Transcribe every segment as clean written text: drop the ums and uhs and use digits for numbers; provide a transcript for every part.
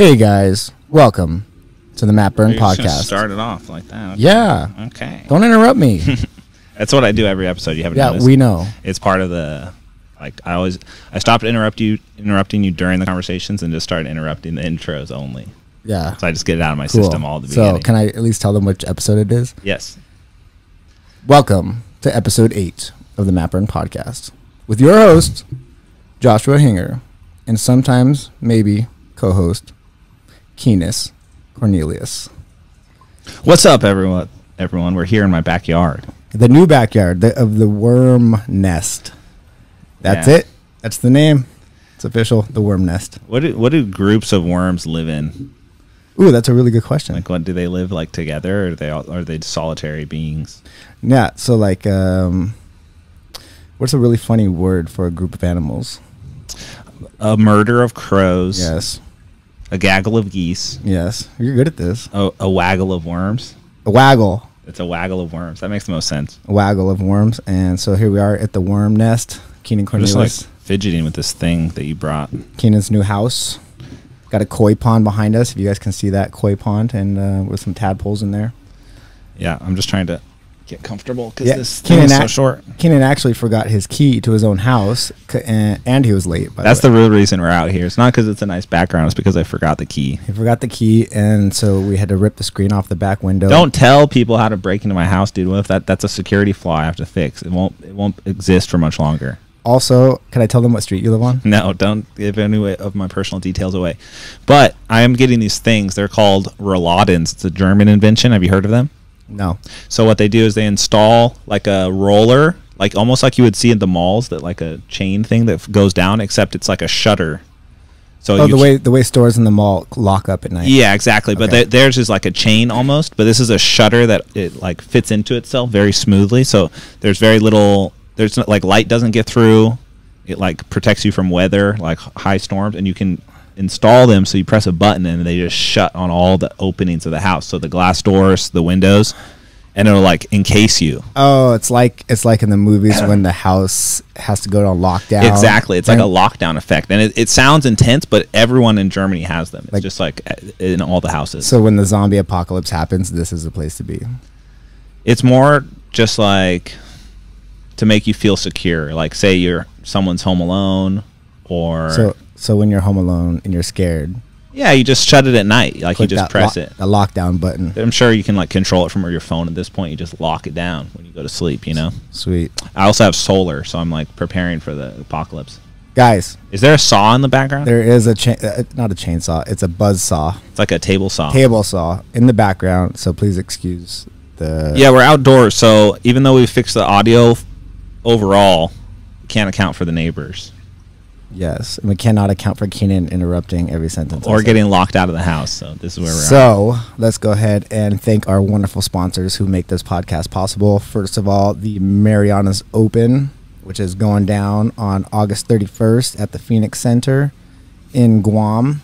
Hey guys, welcome to the Matburn podcast. Start it off like that. Okay. Yeah. Okay. Don't interrupt me. That's what I do every episode. You haven't noticed? Yeah, we know. It's part of the I stopped interrupting you during the conversations and just started interrupting the intros only. Yeah. So I just get it out of my system all at the beginning. So can I at least tell them which episode it is? Yes. Welcome to episode 8 of the Matburn podcast with your host, Joshua Hinger, and sometimes maybe co-host Cornelius. What's up, everyone? We're here in my backyard. The new backyard of the worm nest. That's it. That's the name. It's official. The worm nest. What do groups of worms live in? Ooh, that's a really good question. Like, what do they live like together, or are they solitary beings? Yeah. So, like, what's a really funny word for a group of animals? A murder of crows. Yes. A gaggle of geese. Yes. You're good at this. A waggle of worms. A waggle. It's a waggle of worms. That makes the most sense. A waggle of worms. And so here we are at the worm nest. Cornelius. I'm just like fidgeting with this thing that you brought. Keenan's new house. Got a koi pond behind us. If you guys can see that koi pond, and with some tadpoles in there. Yeah, I'm just trying to get comfortable because this Keenan thing is so short. Keenan actually forgot his key to his own house, and he was late. That's the real reason we're out here. It's not because it's a nice background. It's because I forgot the key. He forgot the key, and so we had to rip the screen off the back window. Don't tell people how to break into my house, dude. What if that's a security flaw I have to fix? It won't exist for much longer. Also, can I tell them what street you live on? No, don't give any of my personal details away. But I am getting these things. They're called Rollodens. It's a German invention. Have you heard of them? No. So what they do is they install like a roller, like almost like you would see in the malls, that like a chain thing that goes down, except it's like a shutter. So the way stores in the mall lock up at night. Yeah, exactly. Okay. But theirs is like a chain almost, but this is a shutter that it like fits into itself very smoothly. So there's very little. There's not, like, light doesn't get through. It like protects you from weather, like high storms, and you can install them. So you press a button and they just shut on all the openings of the house. So the glass doors, the windows, and it'll like encase you. Oh, it's like in the movies when the house has to go on lockdown. Exactly. It's like a lockdown effect. And it sounds intense, but everyone in Germany has them. It's just like in all the houses. So when the zombie apocalypse happens, this is the place to be. It's more just like to make you feel secure. Like, say someone's home alone, or so when you're home alone and you're scared, yeah, you just shut it at night. Like, you just press it, the lockdown button. I'm sure you can like control it from your phone at this point. You just lock it down when you go to sleep, you know. Sweet. I also have solar, so I'm like preparing for the apocalypse. Guys, is there a saw in the background? There is not a chainsaw, it's a buzz saw. It's like a table saw in the background, so please excuse the... Yeah, we're outdoors, so even though we fixed the audio overall, we can't account for the neighbors. Yes, and we cannot account for Keenan interrupting every sentence. Or getting locked out of the house, so this is where we're at. So, let's go ahead and thank our wonderful sponsors who make this podcast possible. First of all, the Marianas Open, which is going down on August 31st at the Phoenix Center in Guam.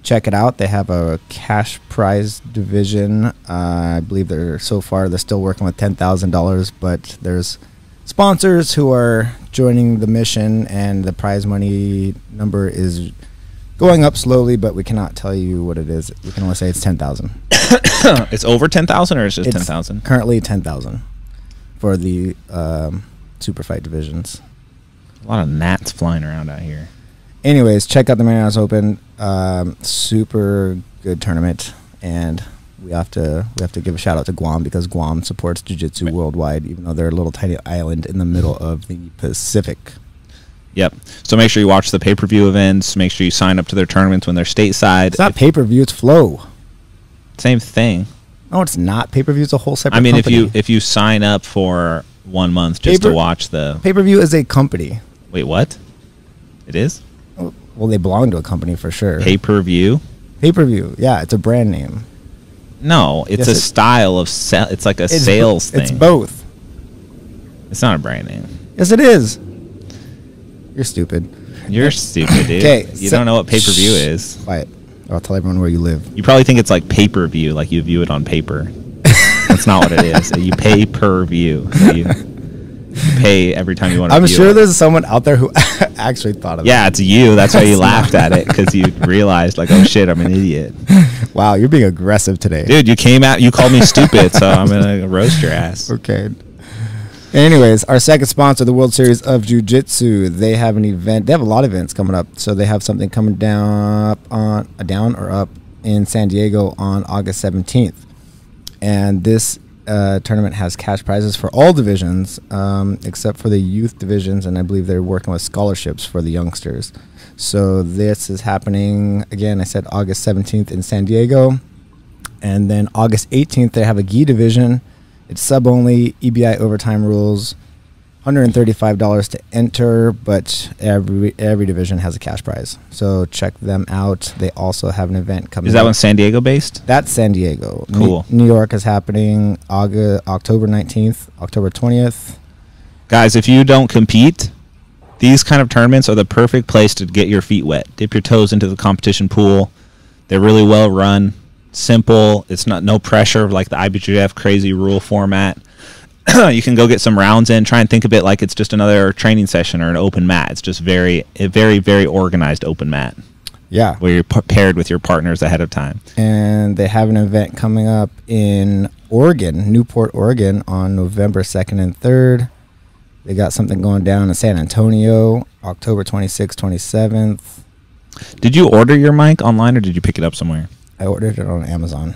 Check it out. They have a cash prize division. I believe they're still working with $10,000, but there's sponsors who are joining the mission, and the prize money number is going up slowly, but we cannot tell you what it is. We can only say it's 10,000. It's over 10,000, or it's just 10,000? Currently 10,000 for the super fight divisions. A lot of gnats flying around out here. Anyways, check out the Maynard Open. Super good tournament, and we have to give a shout out to Guam, because Guam supports jiu-jitsu worldwide, even though they're a little tiny island in the middle of the Pacific. Yep. So make sure you watch the pay-per-view events. Make sure you sign up to their tournaments when they're stateside. It's not pay-per-view, it's Flow. Same thing. No, it's not. Pay-per-view is a whole separate company. company. if you sign up for 1 month just to watch the... Pay-per-view is a company. Wait, what? It is? Well, they belong to a company for sure. Pay-per-view? Pay-per-view, yeah, it's a brand name. No, it's a style of it's like a sales thing. It's both. It's not a brand name. Yes, it is. You're stupid. You're stupid, dude. Okay, you don't know what pay-per-view is. Quiet. I'll tell everyone where you live. You probably think it's like pay-per-view, like you view it on paper. That's not what it is. You pay per view. So you pay every time you want to I'm view sure it. there's someone out there who actually thought of Yeah, that. it's you. That's why you laughed at it, because you realized, like, oh shit, I'm an idiot. Wow, you're being aggressive today. Dude, you came out, you called me stupid, so I'm gonna roast your ass. Okay. Anyways, our second sponsor, the World Series of Jiu-Jitsu. They have an event. They have a lot of events coming up. So they have something coming down up in San Diego on August 17th. And this tournament has cash prizes for all divisions, except for the youth divisions, and I believe they're working with scholarships for the youngsters. So this is happening, again, I said August 17th in San Diego. And then August 18th, they have a gi division. It's sub-only, EBI overtime rules, $135 to enter, but every division has a cash prize. So check them out. They also have an event coming. Is that one San Diego based? That's San Diego. Cool. New York is happening October 19th, October 20th. Guys, if you don't compete, these kind of tournaments are the perfect place to get your feet wet. Dip your toes into the competition pool. They're really well run. Simple. It's not no pressure like the IBJJF crazy rule format. You can go get some rounds in. Try and think of it like it's just another training session or an open mat. It's just very, very organized open mat. Yeah. Where you're paired with your partners ahead of time. And they have an event coming up in Oregon, Newport, Oregon, on November 2nd and 3rd. They got something going down in San Antonio, October 26th, 27th. Did you order your mic online or did you pick it up somewhere? I ordered it on Amazon.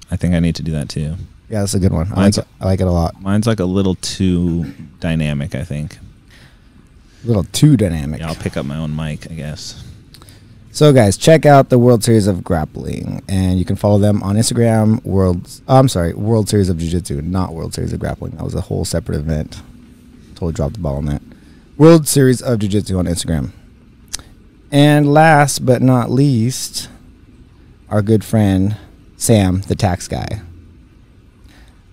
I think I need to do that too. Yeah, that's a good one. I like it a lot. Mine's like a little too dynamic, I think. A little too dynamic. Yeah, I'll pick up my own mic, I guess. So, guys, check out the World Series of Grappling, and you can follow them on Instagram. World Series of Jiu-Jitsu, not World Series of Grappling. That was a whole separate event. Totally dropped the ball on that. World Series of Jiu-Jitsu on Instagram. And last but not least, our good friend Sam, the tax guy.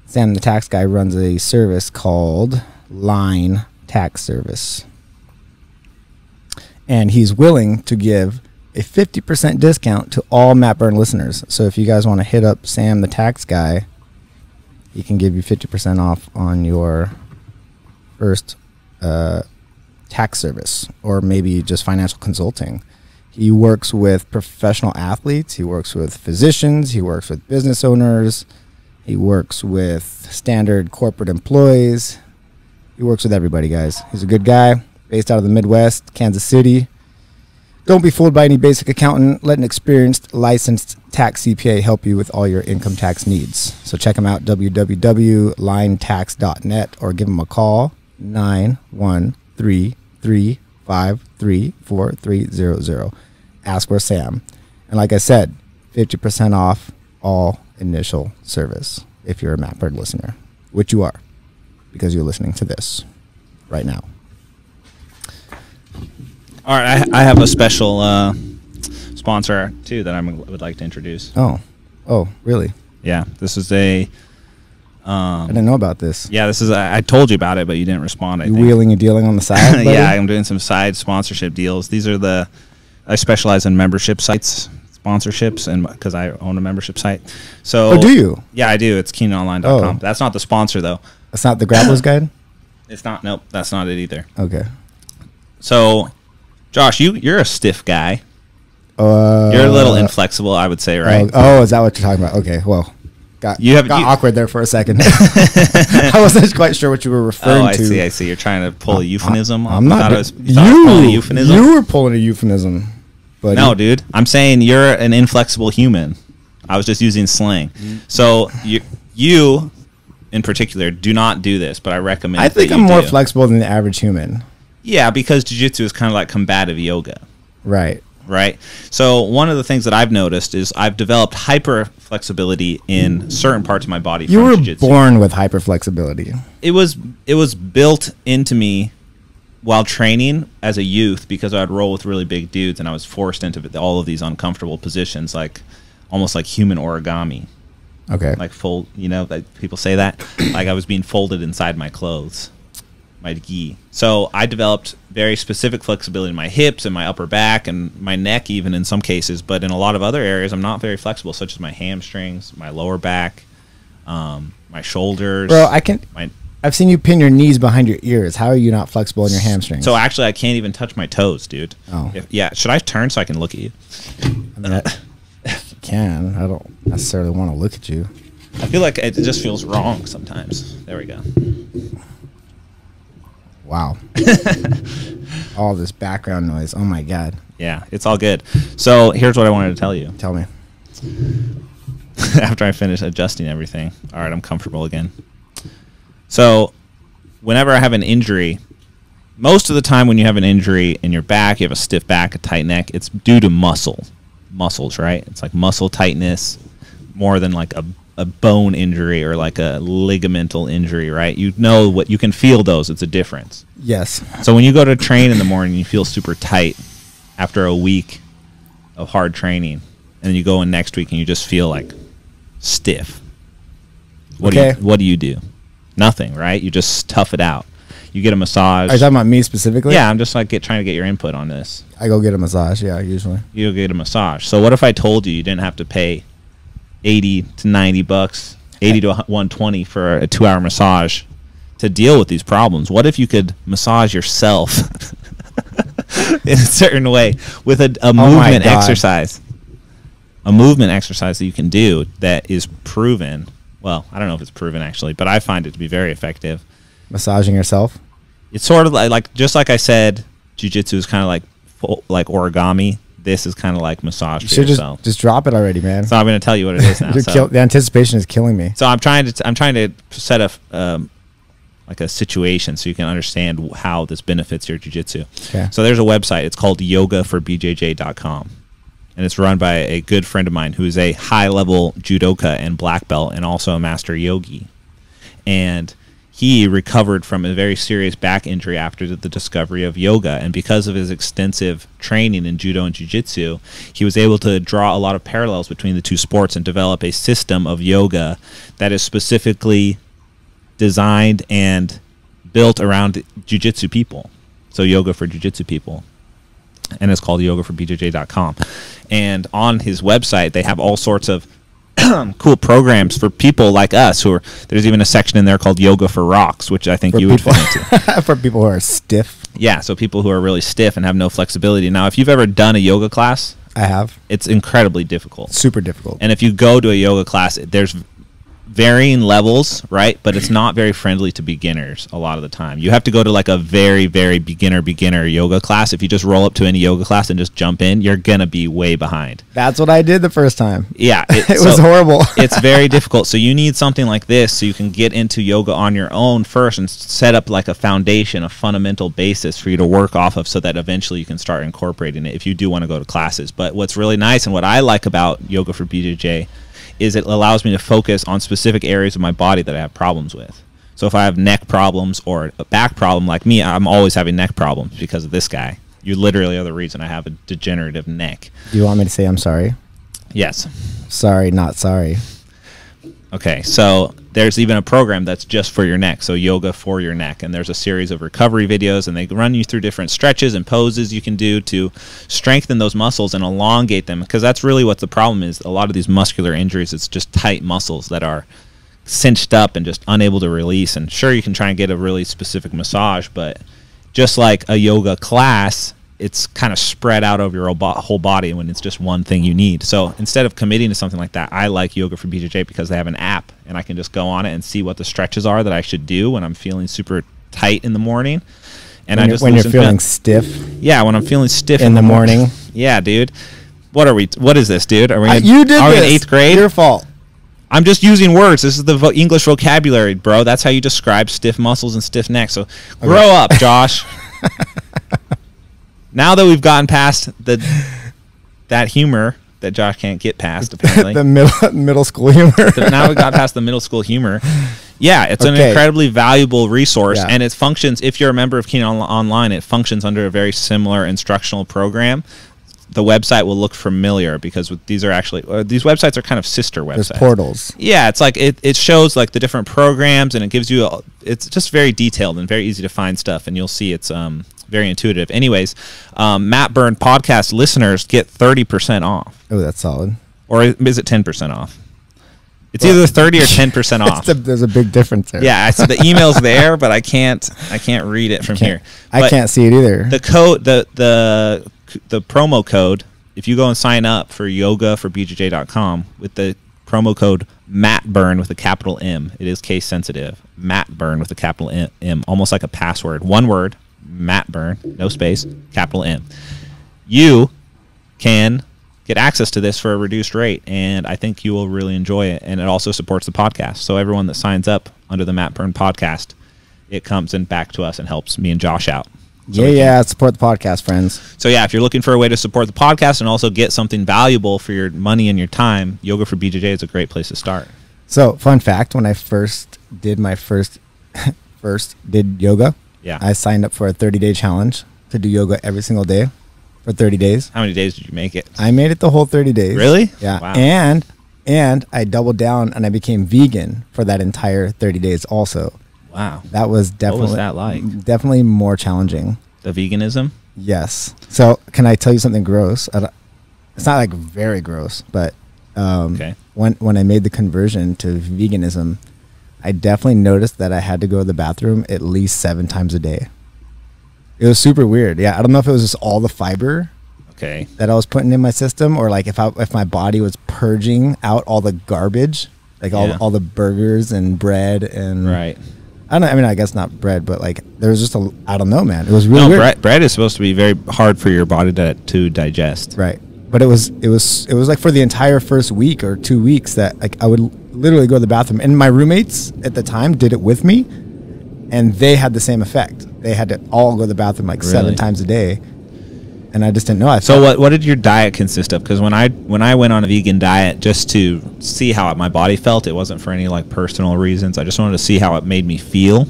Sam, the tax guy, runs a service called Line Tax Service. And he's willing to give a 50% discount to all Matburn listeners. So if you guys want to hit up Sam, the tax guy, he can give you 50% off on your first tax service, or maybe just financial consulting. He works with professional athletes. He works with physicians. He works with business owners. He works with standard corporate employees. He works with everybody, guys. He's a good guy, based out of the Midwest, Kansas City. Don't be fooled by any basic accountant. Let an experienced, licensed tax CPA help you with all your income tax needs. So check him out, www.linetax.net, or give him a call, 913-353-4300. Ask for Sam. And like I said, 50% off all initial service if you're a Matburn listener, which you are, because you're listening to this right now. All right, I have a special sponsor too that I would like to introduce. Oh, really? Yeah, this is a. I didn't know about this. Yeah, this is. I told you about it, but you didn't respond. I You think. wheeling and dealing on the side? Buddy? Yeah, I'm doing some side sponsorship deals. These are I specialize in membership sites, sponsorships, and because I own a membership site. So. Oh, do you? Yeah, I do. It's KeenOnline.com. Oh. That's not the sponsor though. That's not the Grappler's Guide? It's not. Nope, that's not it either. Okay. So, Josh, you're a stiff guy. You're a little inflexible, I would say, right? Oh, is that what you're talking about? Okay, well, got awkward there for a second. I wasn't quite sure what you were referring to. I see. You're trying to pull a euphemism. I'm not. You were pulling a euphemism. Buddy. No, dude. I'm saying you're an inflexible human. I was just using slang. So you, in particular, do not do this, but I recommend. I think I'm more flexible than the average human. Yeah, because jiu-jitsu is kind of like combative yoga. Right. So one of the things that I've noticed is I've developed hyper flexibility in certain parts of my body. You were jiu-jitsu. born with hyper flexibility. It was built into me while training as a youth, because I'd roll with really big dudes and I was forced into all of these uncomfortable positions, like almost like human origami. Okay. Like like people say that. Like I was being folded inside my clothes. My gi. So I developed very specific flexibility in my hips and my upper back and my neck, even in some cases. But in a lot of other areas, I'm not very flexible, such as my hamstrings, my lower back, my shoulders. Bro, I I've seen you pin your knees behind your ears. How are you not flexible in your hamstrings? So actually, I can't even touch my toes, dude. Oh. Yeah. Should I turn so I can look at you? I mean, if you can. I don't necessarily want to look at you. I feel like it just feels wrong sometimes. There we go. Wow. All this background noise. Oh, my God. Yeah, it's all good. So here's what I wanted to tell you. Tell me. After I finish adjusting everything. All right, I'm comfortable again. So whenever I have an injury, most of the time when you have an injury in your back, you have a stiff back, a tight neck, it's due to muscles, right? It's like muscle tightness more than like a bone injury or like a ligamental injury, right? You know what, you can feel those. It's a difference. Yes. So when you go to train in the morning, you feel super tight after a week of hard training, and then you go in next week and you just feel like stiff. What do you do? Nothing, right? You just tough it out. You get a massage. Are you talking about me specifically? Yeah, I'm just like trying to get your input on this. I go get a massage, yeah, usually. You go get a massage. So what if I told you didn't have to pay $80 to $90, $80 to $120 for a 2-hour massage to deal with these problems? What if you could massage yourself in a certain way with a movement exercise? A movement exercise that you can do that is proven. Well, I don't know if it's proven actually, but I find it to be very effective. Massaging yourself? It's sort of like just like I said, jiu-jitsu is kind of like origami. This is kind of like massage for yourself. Just drop it already, man. So I'm going to tell you what it is now. The anticipation is killing me. So I'm trying to set like a situation so you can understand how this benefits your jiu-jitsu. Okay. So there's a website. It's called yogaforbjj.com. And it's run by a good friend of mine who is a high-level judoka and black belt and also a master yogi. And he recovered from a very serious back injury after the discovery of yoga. And because of his extensive training in judo and jiu-jitsu, he was able to draw a lot of parallels between the two sports and develop a system of yoga that is specifically designed and built around jiu-jitsu people. So yoga for jiu-jitsu people. And it's called yogaforbjj.com. And on his website, they have all sorts of cool programs for people like us there's even a section in there called Yoga for Rocks, which I think you would fit into. For people who are stiff. Yeah, so people who are really stiff and have no flexibility. Now, if you've ever done a yoga class, I have. It's incredibly difficult. Super difficult. And if you go to a yoga class, there's varying levels, right? But it's not very friendly to beginners a lot of the time. You have to go to like a very, very beginner yoga class. If you just roll up to any yoga class and just jump in, you're going to be way behind. That's what I did the first time. Yeah. It was horrible. It's very difficult. So you need something like this so you can get into yoga on your own first and set up like a foundation, a fundamental basis for you to work off of so that eventually you can start incorporating it if you do want to go to classes. But what's really nice and what I like about Yoga for BJJ is it allows me to focus on specific areas of my body that I have problems with. So if I have neck problems or a back problem like me, I'm always having neck problems because of this guy. You literally are the reason I have a degenerative neck. Do you want me to say I'm sorry? Yes. Sorry, not sorry. Okay, so there's even a program that's just for your neck, so yoga for your neck, and there's a series of recovery videos, and they run you through different stretches and poses you can do to strengthen those muscles and elongate them, because that's really what the problem is. A lot of these muscular injuries, it's just tight muscles that are cinched up and just unable to release, and sure, you can try and get a really specific massage, but just like a yoga class, it's kind of spread out over your whole body when it's just one thing you need. So instead of committing to something like that, I like Yoga for BJJ because they have an app, and I can just go on it and see what the stretches are that I should do when I'm feeling super tight in the morning. And when you're feeling stiff. Yeah, when I'm feeling stiff in the morning. Yeah, dude. What is this, dude? Are we in 8th grade? Your fault. I'm just using words. This is the English vocabulary, bro. That's how you describe stiff muscles and stiff necks. So grow up, Josh. Now that we've gotten past that humor that Josh can't get past, apparently. The middle school humor. Now we've got past the middle school humor. Yeah, it's an incredibly valuable resource, and it functions, if you're a member of Keen Online, it functions under a very similar instructional program. The website will look familiar because these websites are kind of sister websites. There's portals. Yeah, it's like it shows like the different programs, and it gives you it's just very detailed and very easy to find stuff, and you'll see it's very intuitive. Anyways, Matburn podcast listeners get 30% off. Oh, that's solid. Or is it 10% off? It's either 30 or 10% off. There's a big difference there. Yeah, so the email's there, but I can't read it from here. I But can't see it either. the code, the promo code, if you go and sign up for yogaforbjj.com with the promo code Matburn with a capital M, it is case sensitive. Matburn with a capital M, almost like a password. One word, Matburn, no space, capital M. You can get access to this for a reduced rate, and I think you will really enjoy it. And it also supports the podcast. So everyone that signs up under the Matburn podcast, it comes in back to us and helps me and Josh out. So support the podcast, friends. So yeah, if you're looking for a way to support the podcast and also get something valuable for your money and your time, Yoga for BJJ is a great place to start. So, fun fact, when I first did my first yoga, Yeah. I signed up for a 30-day challenge to do yoga every single day for 30 days. How many days did you make it? I made it the whole 30 days. Really? Yeah. Wow. And I doubled down and I became vegan for that entire 30 days also. Wow. That was definitely What was that like? Definitely more challenging. The veganism? Yes. So, can I tell you something gross? It's not like very gross, but Okay. when I made the conversion to veganism, I definitely noticed that I had to go to the bathroom at least 7 times a day. It was super weird. Yeah, I don't know if it was just all the fiber Okay. that I was putting in my system, or like if my body was purging out all the garbage, like Yeah. all the burgers and bread and Right. I don't know. I mean, I guess not bread, but like there was just I don't know, man. It was really No, weird. bread is supposed to be very hard for your body to digest. Right. But it was like for the entire first week or 2 weeks that like I would literally go to the bathroom, and my roommates at the time did it with me, and they had the same effect. They had to all go to the bathroom like 7 Really? times a day, and I just didn't know. So what did your diet consist of? Because when I went on a vegan diet just to see how my body felt, it wasn't for any like personal reasons. I just wanted to see how it made me feel,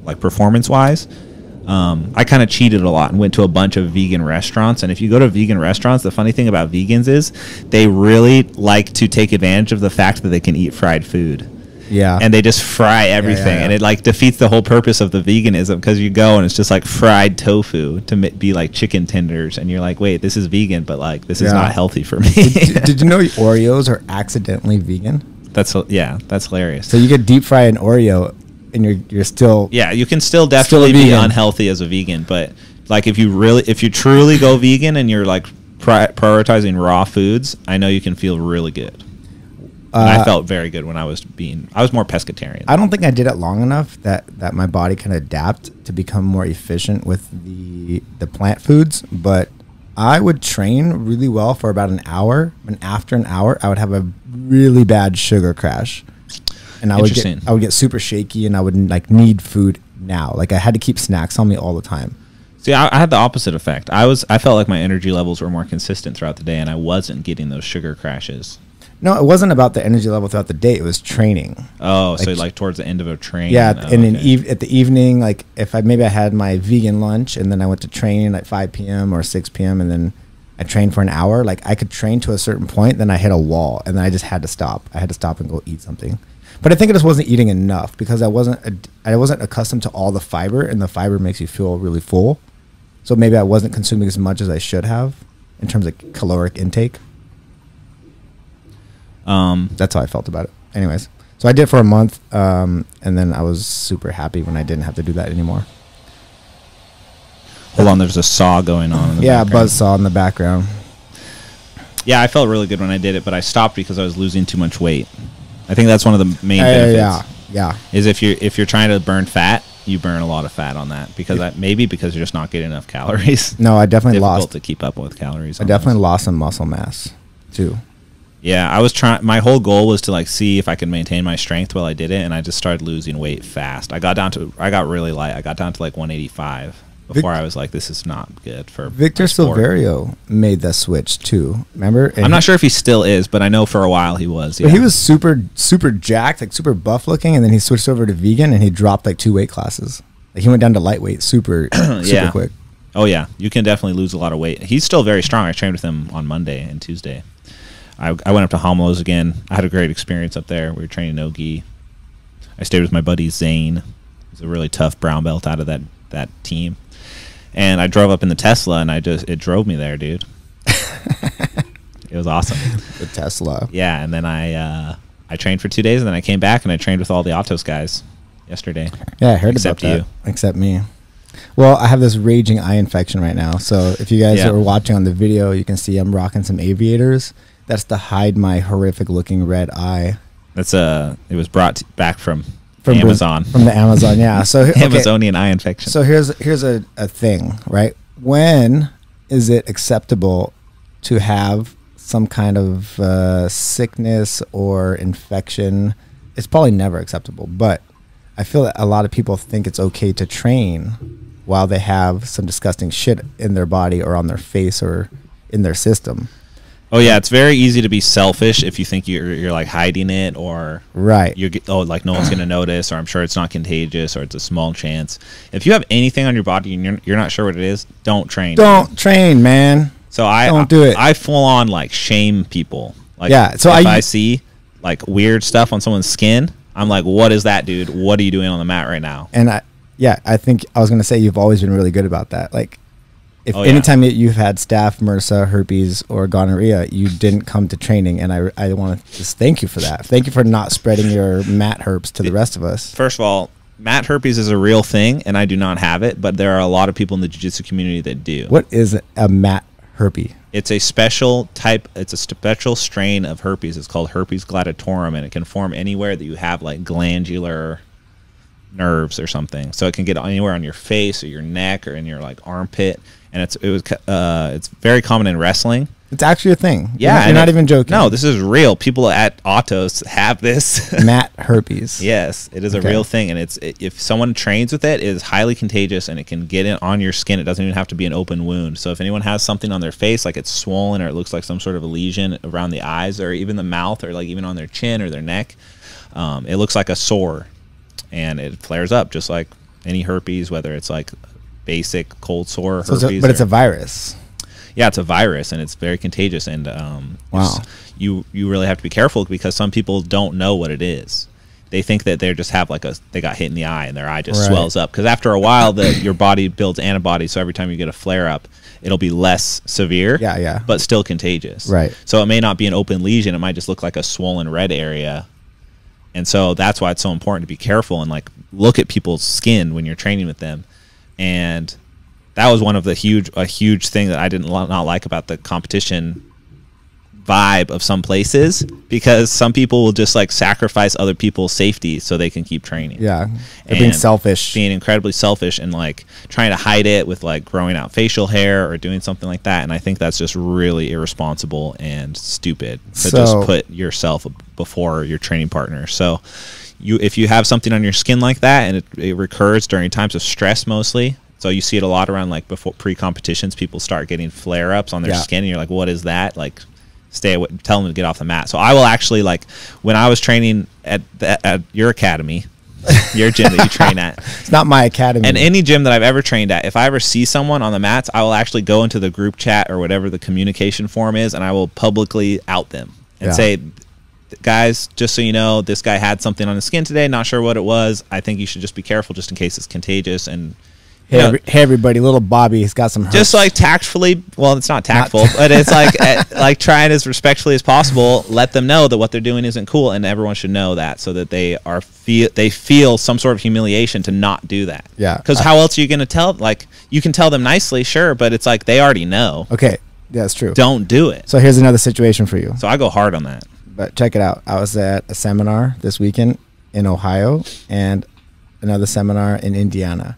like performance wise. I kind of cheated a lot and went to a bunch of vegan restaurants. And if you go to vegan restaurants, the funny thing about vegans is they really like to take advantage of the fact that they can eat fried food. Yeah. And they just fry everything, yeah. and it like defeats the whole purpose of the veganism, because you go and it's just like fried tofu to be like chicken tenders, and you're like, wait, this is vegan, but like this is Yeah. not healthy for me. Did you know Oreos are accidentally vegan? That's hilarious. So you get deep fry an Oreo, and you're still Yeah, you can still definitely a be vegan. unhealthy as a vegan, but like if you truly go vegan and you're like prioritizing raw foods, I know you can feel really good. And I felt very good when I was more pescatarian. I don't think I did it long enough that my body can adapt to become more efficient with the plant foods, but I would train really well for about an hour, and after an hour I would have a really bad sugar crash. And I would get super shaky, and I would like need food now. Like I had to keep snacks on me all the time. See, I had the opposite effect. I felt like my energy levels were more consistent throughout the day, and I wasn't getting those sugar crashes. No, it wasn't about the energy level throughout the day. It was training. Oh, so like towards the end of a train. Yeah, Oh, and okay. at the evening, like if I had my vegan lunch, and then I went to train at 5 p.m. or 6 p.m. and then I trained for an hour. Like I could train to a certain point, then I hit a wall, and then I just had to stop. I had to stop and go eat something. But I think I just wasn't eating enough because I wasn't accustomed to all the fiber, and the fiber makes you feel really full. So maybe I wasn't consuming as much as I should have in terms of caloric intake. That's how I felt about it. Anyways, so I did it for a month, and then I was super happy when I didn't have to do that anymore. Hold on, there's a saw going on in the Yeah, background. buzzsaw in the background. Yeah, I felt really good when I did it, but I stopped because I was losing too much weight. I think that's one of the main benefits. Yeah. Is if you're trying to burn fat, you burn a lot of fat on that because because you're just not getting enough calories. No, I definitely Difficult to keep up with calories. I on definitely those. lost some muscle mass too. Yeah, I was trying. My whole goal was to like see if I could maintain my strength while I did it, and I just started losing weight fast. I got really light. I got down to like 185 before I was like, this is not good for Victor my sport. Silverio made that switch too. Remember? And I'm not sure if he still is, but I know for a while he was. But he was super jacked, like super buff looking, and then he switched over to vegan, and he dropped like 2 weight classes. Like he went down to lightweight super Yeah. quick. Oh yeah, you can definitely lose a lot of weight. He's still very strong. I trained with him on Monday and Tuesday. I went up to Homolo's again. I had a great experience up there. We were training no-gi. I stayed with my buddy Zane. He's a really tough brown belt out of that team. And I drove up in the Tesla, and it drove me there, dude. It was awesome. The Tesla. Yeah, and then I I trained for 2 days, and then I came back and I trained with all the Autos guys yesterday. Yeah, I heard about that. Except me. Well, I have this raging eye infection right now. So if you guys are watching on the video, you can see I'm rocking some aviators. That's to hide my horrific looking red eye. That's it was brought back from Amazon. From the Amazon, yeah. So Amazonian eye infection. So here's a thing, right? When is it acceptable to have some kind of sickness or infection? It's probably never acceptable, but I feel that a lot of people think it's okay to train while they have some disgusting shit in their body or on their face or in their system. Oh yeah, it's very easy to be selfish if you think you're like hiding it, or right. Like no one's gonna notice, or I'm sure it's not contagious, or it's a small chance. If you have anything on your body and you're not sure what it is, don't train. Don't train, man. So I don't do it. I full on like shame people. Like yeah. So if I see like weird stuff on someone's skin, I'm like, what is that, dude? What are you doing on the mat right now? And I think I was gonna say you've always been really good about that. Like, if anytime you've had staph, MRSA, herpes, or gonorrhea, you didn't come to training, and I want to just thank you for that. Thank you for not spreading your mat herpes to the rest of us. First of all, mat herpes is a real thing, and I do not have it, but there are a lot of people in the jiu-jitsu community that do. What is a mat herpes? It's a special type. It's a special strain of herpes. It's called herpes gladatorum, and it can form anywhere that you have like glandular nerves or something. So it can get anywhere on your face or your neck or in your like armpit. And it's very common in wrestling. It's actually a thing. Yeah, you're not even joking. No, this is real. People at Autos have this. Mat herpes. Yes, it is a real thing, and if someone trains with it, it is highly contagious, and it can get in on your skin. It doesn't even have to be an open wound. So if anyone has something on their face, like it's swollen or it looks like some sort of a lesion around the eyes or even the mouth or like even on their chin or their neck, it looks like a sore, and it flares up just like any herpes, whether it's like basic cold sore herpes. But it's a virus. Yeah, it's a virus, and it's very contagious. And wow, you really have to be careful because some people don't know what it is. They think that they just have they got hit in the eye and their eye just swells up. Because after a while, your body builds antibodies, so every time you get a flare up, it'll be less severe. Yeah. But still contagious. Right. So it may not be an open lesion; it might just look like a swollen red area. And so that's why it's so important to be careful and like look at people's skin when you're training with them. And that was one of a huge thing that I did not like about the competition vibe of some places, because some people will just like sacrifice other people's safety so they can keep training. Yeah, they're being selfish, being incredibly selfish, and like trying to hide it with like growing out facial hair or doing something like that. And I think that's just really irresponsible and stupid to just put yourself before your training partner. So if you have something on your skin like that, and it recurs during times of stress mostly, so you see it a lot around like before pre-competitions, people start getting flare-ups on their skin, and you're like, what is that? Like, stay away, tell them to get off the mat. So I will actually, like, when I was training at your academy, your gym that you train at. It's not my academy. And any gym that I've ever trained at, if I ever see someone on the mats, I will actually go into the group chat or whatever the communication form is, and I will publicly out them and say, guys, just so you know, this guy had something on his skin today, not sure what it was. I think you should just be careful just in case it's contagious. And hey, everybody, little Bobby has got some herpes. Just like tactfully, well, it's not tactful, but it's like like trying as respectfully as possible, let them know that what they're doing isn't cool, and everyone should know that, so that they feel some sort of humiliation to not do that. Yeah. Because how else are you going to tell? Like, you can tell them nicely, sure, but it's like they already know. Okay, yeah, that's true. Don't do it. So here's another situation for you. So I go hard on that. But check it out. I was at a seminar this weekend in Ohio and another seminar in Indiana.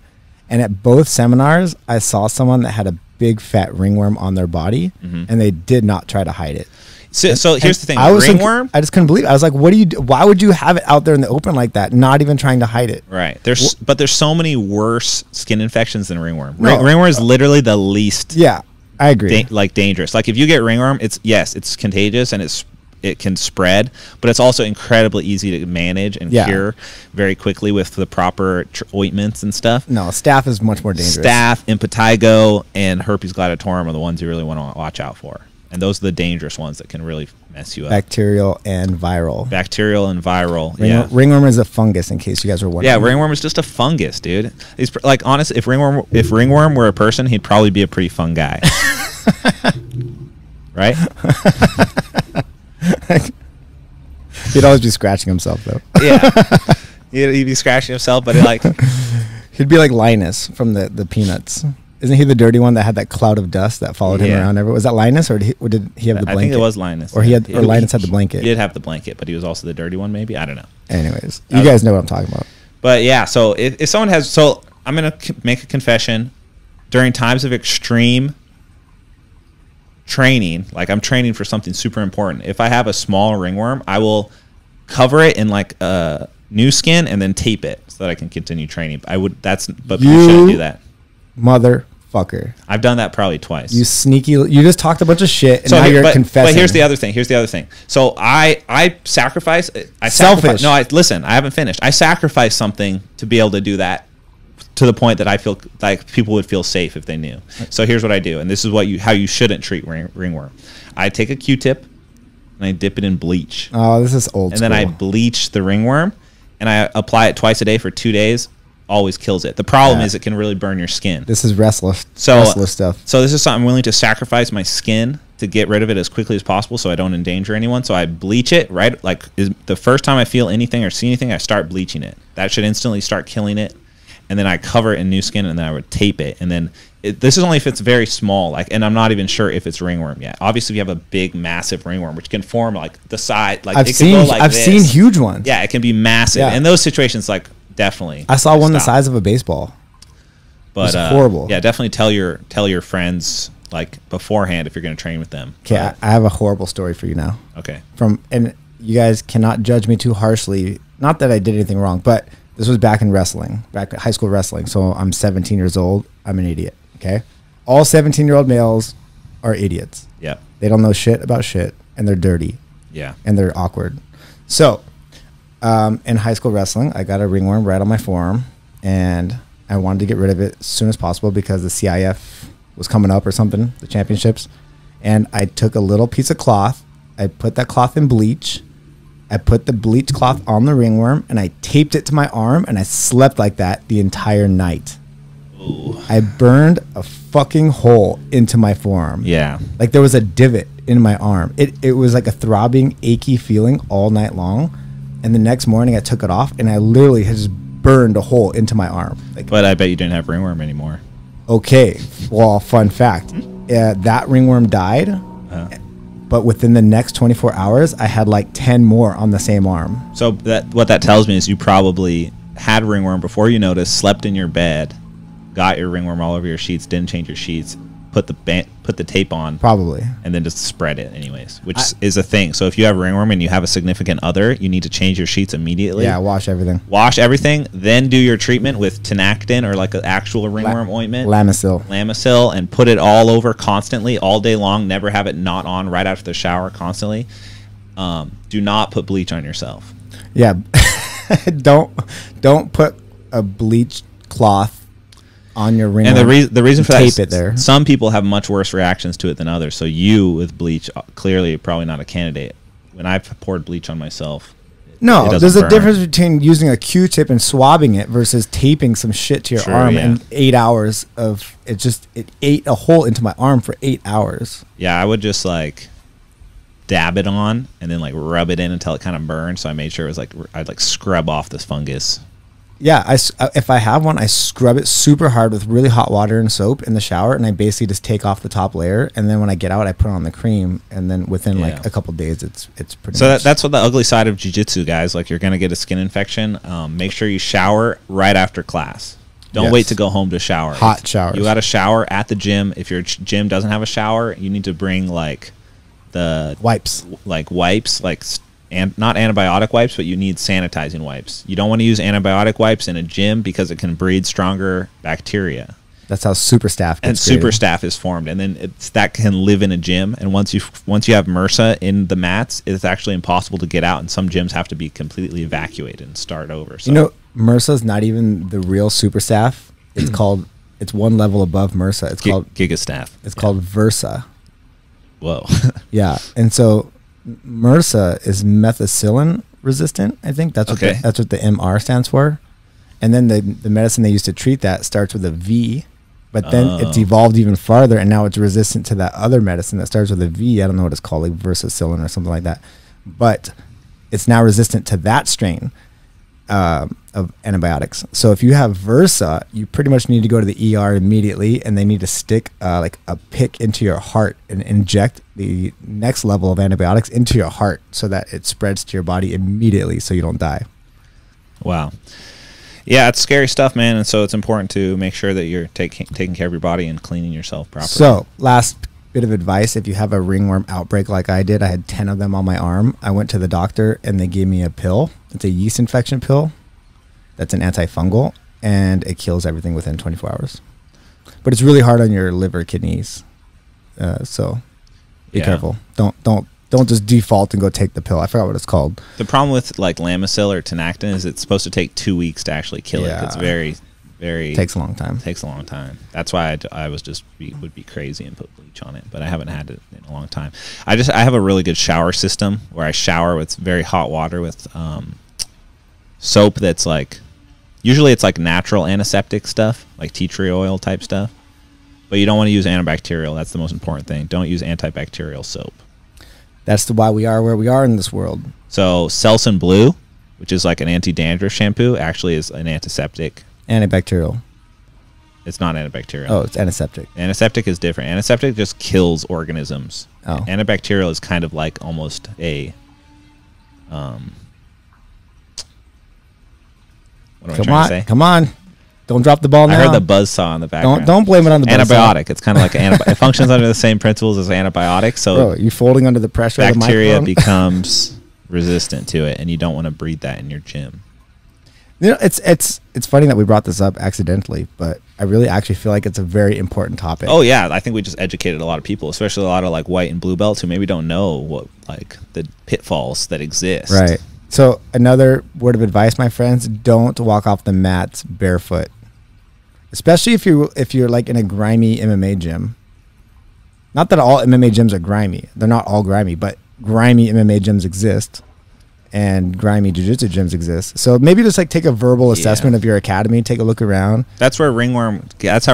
And at both seminars, I saw someone that had a big fat ringworm on their body, and they did not try to hide it. So here's the thing. Ringworm? I just couldn't believe it. I was like, what do you do? Why would you have it out there in the open like that, not even trying to hide it? Right. But there's so many worse skin infections than ringworm. Ringworm is literally the least. Yeah, I agree. Dangerous. Like, if you get ringworm, it's contagious and it can spread, but it's also incredibly easy to manage and cure very quickly with the proper ointments and stuff. No, staph is much more dangerous. Staph, impetigo, and herpes gladatorum are the ones you really want to watch out for. And those are the dangerous ones that can really mess you up. Bacterial and viral. Ringworm is a fungus, in case you guys were wondering. Yeah, ringworm is just a fungus, dude. He's like, honestly, if ringworm were a person, he'd probably be a pretty fun guy. Right? He'd always be scratching himself though. Yeah. He'd be scratching himself, but he'd be like Linus from the Peanuts. Isn't he the dirty one that had that cloud of dust that followed him around everywhere? Was that Linus, or did he have the blanket? I think it was Linus. Or Linus had the blanket. He did have the blanket, but he was also the dirty one, maybe? I don't know. Anyways, you guys know what I'm talking about. But yeah, so if someone has... So I'm going to make a confession. During times of extreme training, like I'm training for something super important, if I have a small ringworm, I will cover it in like a new skin and then tape it so that I can continue training. But you shouldn't do that. Motherfucker. I've done that probably twice. You sneaky... You just talked a bunch of shit, and now you're confessing. But here's the other thing. So I sacrifice... Selfish. No, listen, I haven't finished. I sacrifice something to be able to do that to the point that I feel like people would feel safe if they knew. So here's what I do, and this is how you shouldn't treat ringworm. I take a Q-tip, and I dip it in bleach. Oh, this is old school. And then I bleach the ringworm, and I apply it twice a day for 2 days. Always kills it. The problem is it can really burn your skin. This is restless stuff. So this is something I'm willing to sacrifice my skin to get rid of it as quickly as possible so I don't endanger anyone. So I bleach it, right? Like the first time I feel anything or see anything, I start bleaching it. That should instantly start killing it. And then I cover it in new skin, and then I would tape it. And then this is only if it's very small, and I'm not even sure if it's ringworm yet. Obviously, if you have a big, massive ringworm, which can form like the side, like I've seen huge ones. Yeah, it can be massive. Yeah. In those situations, like definitely. I saw one the size of a baseball. But it was horrible. Yeah, definitely tell your friends like beforehand if you're going to train with them. Okay, I have a horrible story for you now. Okay. And you guys cannot judge me too harshly. Not that I did anything wrong, but this was back in wrestling, back at high school wrestling. So I'm 17 years old. I'm an idiot. Okay. All 17-year-old males are idiots. Yeah. They don't know shit about shit, and they're dirty. Yeah. And they're awkward. So, in high school wrestling, I got a ringworm right on my forearm, and I wanted to get rid of it as soon as possible because the CIF was coming up or something, the championships. And I took a little piece of cloth. I put that cloth in bleach. I put the bleach cloth on the ringworm, and I taped it to my arm, and I slept like that the entire night. Ooh. I burned a fucking hole into my forearm. Yeah. Like there was a divot in my arm. It was like a throbbing, achy feeling all night long. And the next morning I took it off, and I literally had just burned a hole into my arm. Like, but I bet you didn't have ringworm anymore. Okay. Well, fun fact. That ringworm died. But within the next 24 hours, I had like 10 more on the same arm. So what that tells me is you probably had ringworm before you noticed, slept in your bed, got your ringworm all over your sheets, didn't change your sheets, put the tape on, probably, and then just spread it anyways, which is a thing. So if you have ringworm and you have a significant other, you need to change your sheets immediately. Yeah, wash everything, then do your treatment with Tinactin or like an actual ringworm ointment, Lamisil, and put it all over constantly all day long. Never have it not on right after the shower, constantly. Do not put bleach on yourself. Yeah. don't put a bleach cloth on your ring. And the reason for that is there. Some people have much worse reactions to it than others. So you with bleach, clearly probably not a candidate. When I've poured bleach on myself, no, there's a difference between using a Q-tip and swabbing it versus taping some shit to your arm. And 8 hours of it ate a hole into my arm for 8 hours. Yeah, I would just like dab it on and then like rub it in until it kind of burned. So I made sure it was like I'd like scrub off this fungus. Yeah, if I have one, I scrub it super hard with really hot water and soap in the shower, and I basically just take off the top layer, and then when I get out, I put on the cream, and then within like a couple days, it's pretty. So that's what the ugly side of jiu-jitsu, guys. Like you're gonna get a skin infection. Make sure you shower right after class. Don't wait to go home to shower. Hot showers. You got to shower at the gym. If your gym doesn't have a shower, you need to bring like the wipes, and not antibiotic wipes, but you need sanitizing wipes. You don't want to use antibiotic wipes in a gym because it can breed stronger bacteria. That's how super staph gets super staph is formed, and then that can live in a gym. And once you have MRSA in the mats, it's actually impossible to get out. And some gyms have to be completely evacuated and start over. So. You know, MRSA is not even the real super staph. It's one level above MRSA. It's called gigastaph. It's called Versa. Whoa. Yeah, and so MRSA is methicillin resistant. I think that's what the MR stands for. And then the medicine they used to treat that starts with a V, but then it's evolved even farther, and now it's resistant to that other medicine that starts with a V. I don't know what it's called, like Versasilin or something like that. But it's now resistant to that strain of antibiotics. So if you have VRSA, you pretty much need to go to the ER immediately, and they need to stick like a pick into your heart and inject the next level of antibiotics into your heart so that it spreads to your body immediately so you don't die. Wow. Yeah, it's scary stuff, man. And so it's important to make sure that you're taking care of your body and cleaning yourself properly. So last bit of advice, if you have a ringworm outbreak like I did, I had 10 of them on my arm. I went to the doctor and they gave me a pill. It's a yeast infection pill. That's an antifungal, and it kills everything within 24 hours. But it's really hard on your liver, kidneys. So be careful. Don't just default and go take the pill. I forgot what it's called. The problem with like Lamisil or Tinactin is it's supposed to take 2 weeks to actually kill it. It's very takes a long time. Takes a long time. That's why I was would be crazy and put bleach on it, but I haven't had it in a long time. I have a really good shower system where I shower with very hot water with soap that's like, usually it's like natural antiseptic stuff, like tea tree oil type stuff, but you don't want to use antibacterial. That's the most important thing. Don't use antibacterial soap. That's why we are where we are in this world. So Selsun Blue, which is like an anti-dandruff shampoo, actually is an antiseptic. Antibacterial. It's not antibacterial. Oh, it's antiseptic. Antiseptic is different. Antiseptic just kills organisms. Oh. Antibacterial is kind of like almost a what am I trying to say? Come on. Don't drop the ball now. I heard the buzzsaw in the background. Don't blame it on the buzzsaw. Antibiotic. It's kind of like it functions under the same principles as antibiotics. So bro, you're folding under the pressure of the bacteria microphone. becomes resistant to it, and you don't want to breed that in your gym. You know, it's funny that we brought this up accidentally, but I really actually feel like it's a very important topic. Oh yeah, I think we just educated a lot of people, especially a lot of like white and blue belts who maybe don't know what like the pitfalls that exist. Right. So another word of advice, my friends, don't walk off the mats barefoot. Especially if you're like in a grimy MMA gym. Not that all MMA gyms are grimy. They're not all grimy, but grimy MMA gyms exist. And grimy jiu-jitsu gyms exist. So maybe just like take a verbal assessment of your academy, take a look around. That's how ringworm gets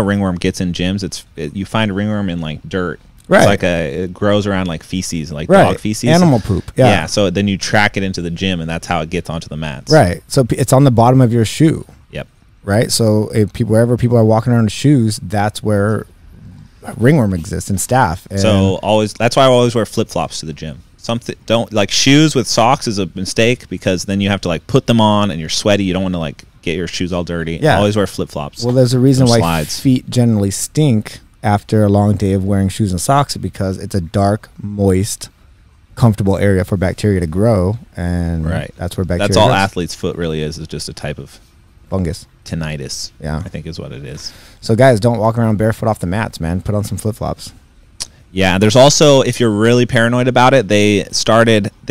in gyms. You find ringworm in like dirt. Right. It's like it grows around like feces, like dog feces. Animal poop. Yeah. Yeah. So then you track it into the gym, and that's how it gets onto the mats. Right. So it's on the bottom of your shoe. Yep. Right. So wherever people are walking around in shoes, that's where ringworm exists in staph. And so that's why I always wear flip flops to the gym. Don't like shoes with socks is a mistake because then you have to like put them on and you're sweaty. You don't want to like get your shoes all dirty. Yeah. Always wear flip flops. Well, there's a reason why slides. Feet generally stink after a long day of wearing shoes and socks because it's a dark, moist, comfortable area for bacteria to grow, and that's where bacteria. That's all grows. athlete's foot really is just a type of fungus. Tinnitus. Yeah, I think is what it is. So guys, don't walk around barefoot off the mats, man. Put on some flip flops. Yeah, there's also, if you're really paranoid about it, they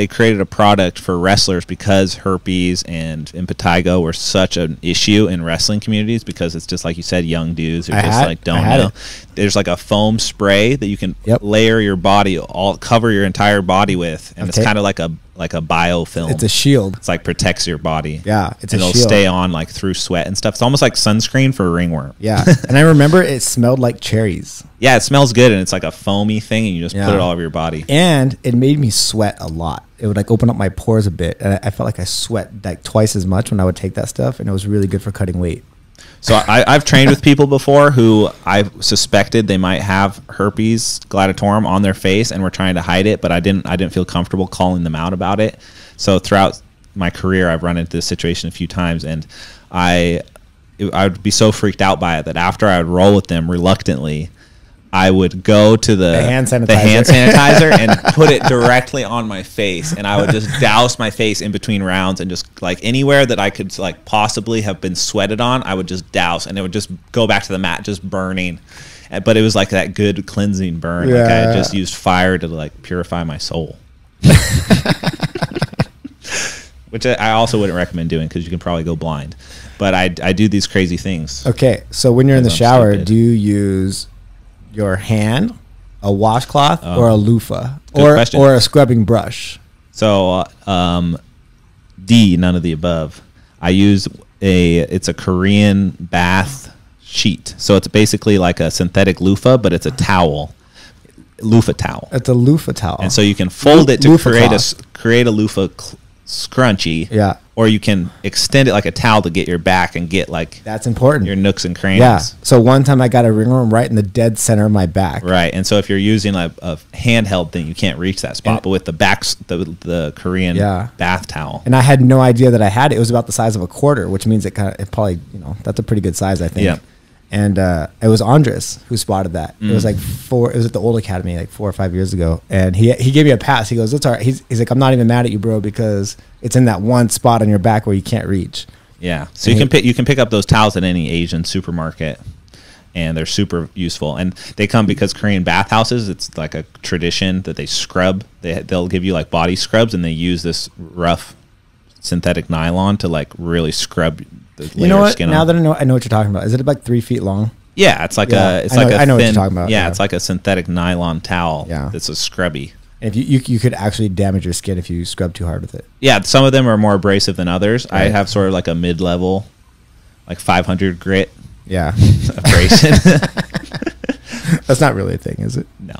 created a product for wrestlers because herpes and impetigo were such an issue in wrestling communities because it's just like you said, young dudes who don't know. There's like a foam spray that you can layer your body, cover your entire body with, and it's kind of like a biofilm. It's a shield. It's like protects your body. Yeah, it'll stay on like through sweat and stuff. It's almost like sunscreen for ringworm. Yeah, and I remember it smelled like cherries. Yeah, it smells good, and it's like a foamy thing, and you just put it all over your body. And it made me sweat a lot. It would like open up my pores a bit, and I felt like I sweat like twice as much when I would take that stuff, and it was really good for cutting weight. So I've trained with people before who I suspected they might have herpes gladatorum on their face and were trying to hide it, but I didn't feel comfortable calling them out about it. So throughout my career, I've run into this situation a few times, and I would be so freaked out by it that after I would roll with them reluctantly, I would go to the hand sanitizer and put it directly on my face, and I would just douse my face in between rounds, and just like anywhere that I could like possibly have been sweated on, I would just douse, and it would just go back to the mat just burning. But it was like that good cleansing burn. Like I had just used fire to like purify my soul. Which I also wouldn't recommend doing because you can probably go blind. But I do these crazy things. Okay, so when you're in the shower, do you use your hand, a washcloth, or a loofah, or a scrubbing brush? So D, none of the above. I use it's a Korean bath sheet. So it's basically like a synthetic loofah, but it's a towel. Loofah towel. It's a loofah towel. And so you can fold it to create a loofah scrunchy. Yeah. Or you can extend it like a towel to get your back and get like that's important. your nooks and crannies. Yeah. So one time I got a ringworm right in the dead center of my back. Right. And so if you're using a handheld thing, you can't reach that spot. But with the Korean bath towel. And I had no idea that I had it. It was about the size of a quarter, which means it probably, that's a pretty good size, I think. Yeah. And it was Andres who spotted that. It was like it was at the old academy like 4 or 5 years ago. And he gave me a pass. He goes, "It's all right." He's like, "I'm not even mad at you, bro, because it's in that one spot on your back where you can't reach." Yeah. So you can pick up those towels at any Asian supermarket, and they're super useful. And they come because Korean bathhouses, it's like a tradition that they scrub. They'll give you like body scrubs, and they use this rough synthetic nylon to like really scrub the layer you know what? of skin now off. that I know what you're talking about. Is it like 3 feet long? Yeah, it's like I know what you're talking about. Yeah, it's like a synthetic nylon towel. Yeah. That's a scrubby. And if you could actually damage your skin if you scrub too hard with it. Yeah, some of them are more abrasive than others. Right. I have sort of like a mid-level, like 500 grit Yeah. abrasion. That's not really a thing, is it? No.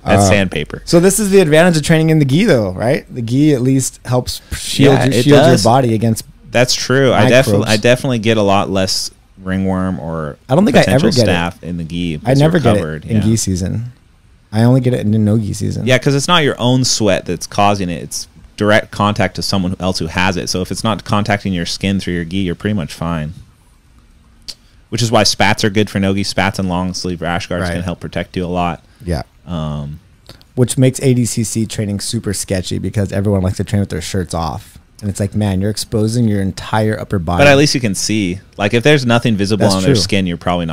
That's sandpaper. So this is the advantage of training in the gi, though, right? The gi at least helps shield your body against. That's true. Microbes. I definitely get a lot less ringworm or I don't think I ever get staph in the gi. I never get it in gi season. I only get it in no gi season. Yeah, because it's not your own sweat that's causing it. It's direct contact to someone else who has it. So if it's not contacting your skin through your gi, you're pretty much fine. Which is why spats are good for no gi. Spats and long sleeve rash guards can help protect you a lot. Yeah. Which makes ADCC training super sketchy because everyone likes to train with their shirts off. And it's like, man, you're exposing your entire upper body. But at least you can see. Like if there's nothing visible on their skin, you're probably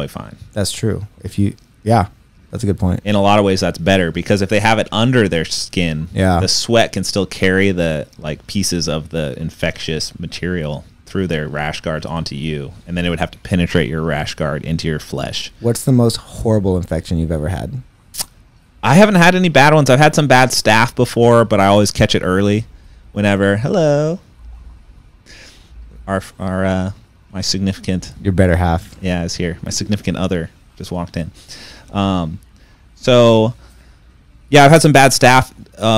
fine. That's true. That's a good point. In a lot of ways, that's better because if they have it under their skin, the sweat can still carry the like pieces of the infectious material through their rash guards onto you, and then it would have to penetrate your rash guard into your flesh. What's the most horrible infection you've ever had? I haven't had any bad ones. I've had some bad staph before, but I always catch it early. Whenever my significant, your better half, is here. My significant other just walked in. So I've had some bad staph.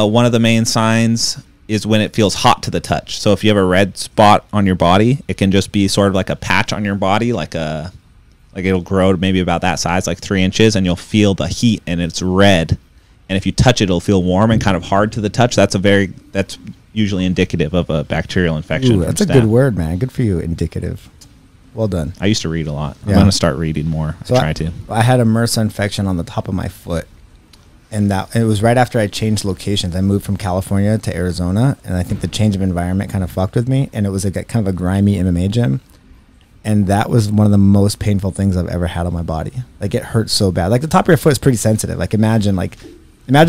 One of the main signs is when it feels hot to the touch. So if you have a red spot on your body, it can just be sort of like a patch on your body, like it'll grow to maybe about that size, like 3 inches, and you'll feel the heat and it's red. And if you touch it, it'll feel warm and kind of hard to the touch. That's usually indicative of a bacterial infection. Ooh, that's a good word, man. Good for you, indicative. Well done. I used to read a lot. I'm going to start reading more. I had a MRSA infection on the top of my foot. And it was right after I changed locations. I moved from California to Arizona, and I think the change of environment kind of fucked with me. And it was like kind of a grimy MMA gym. And that was one of the most painful things I've ever had on my body. Like it hurt so bad. Like the top of your foot is pretty sensitive. Like imagine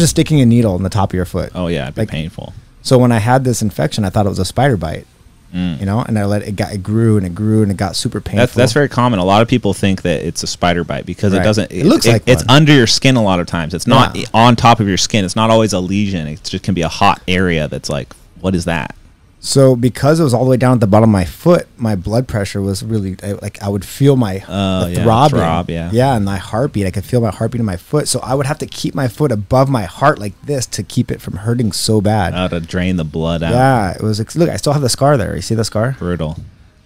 sticking a needle in the top of your foot. Oh yeah, it'd be painful. So when I had this infection, I thought it was a spider bite, and it grew and it grew and it got super painful. That's very common. A lot of people think that it's a spider bite because it doesn't. It looks like it's under your skin a lot of times. It's not on top of your skin. It's not always a lesion. It just can be a hot area that's like, what is that? So because it was all the way down at the bottom of my foot, my blood pressure was really I would feel my throbbing. And my heartbeat. I could feel my heartbeat in my foot. So I would have to keep my foot above my heart like this to keep it from hurting so bad. To drain the blood out. Yeah, it was. Look, I still have the scar there. You see the scar? Brutal.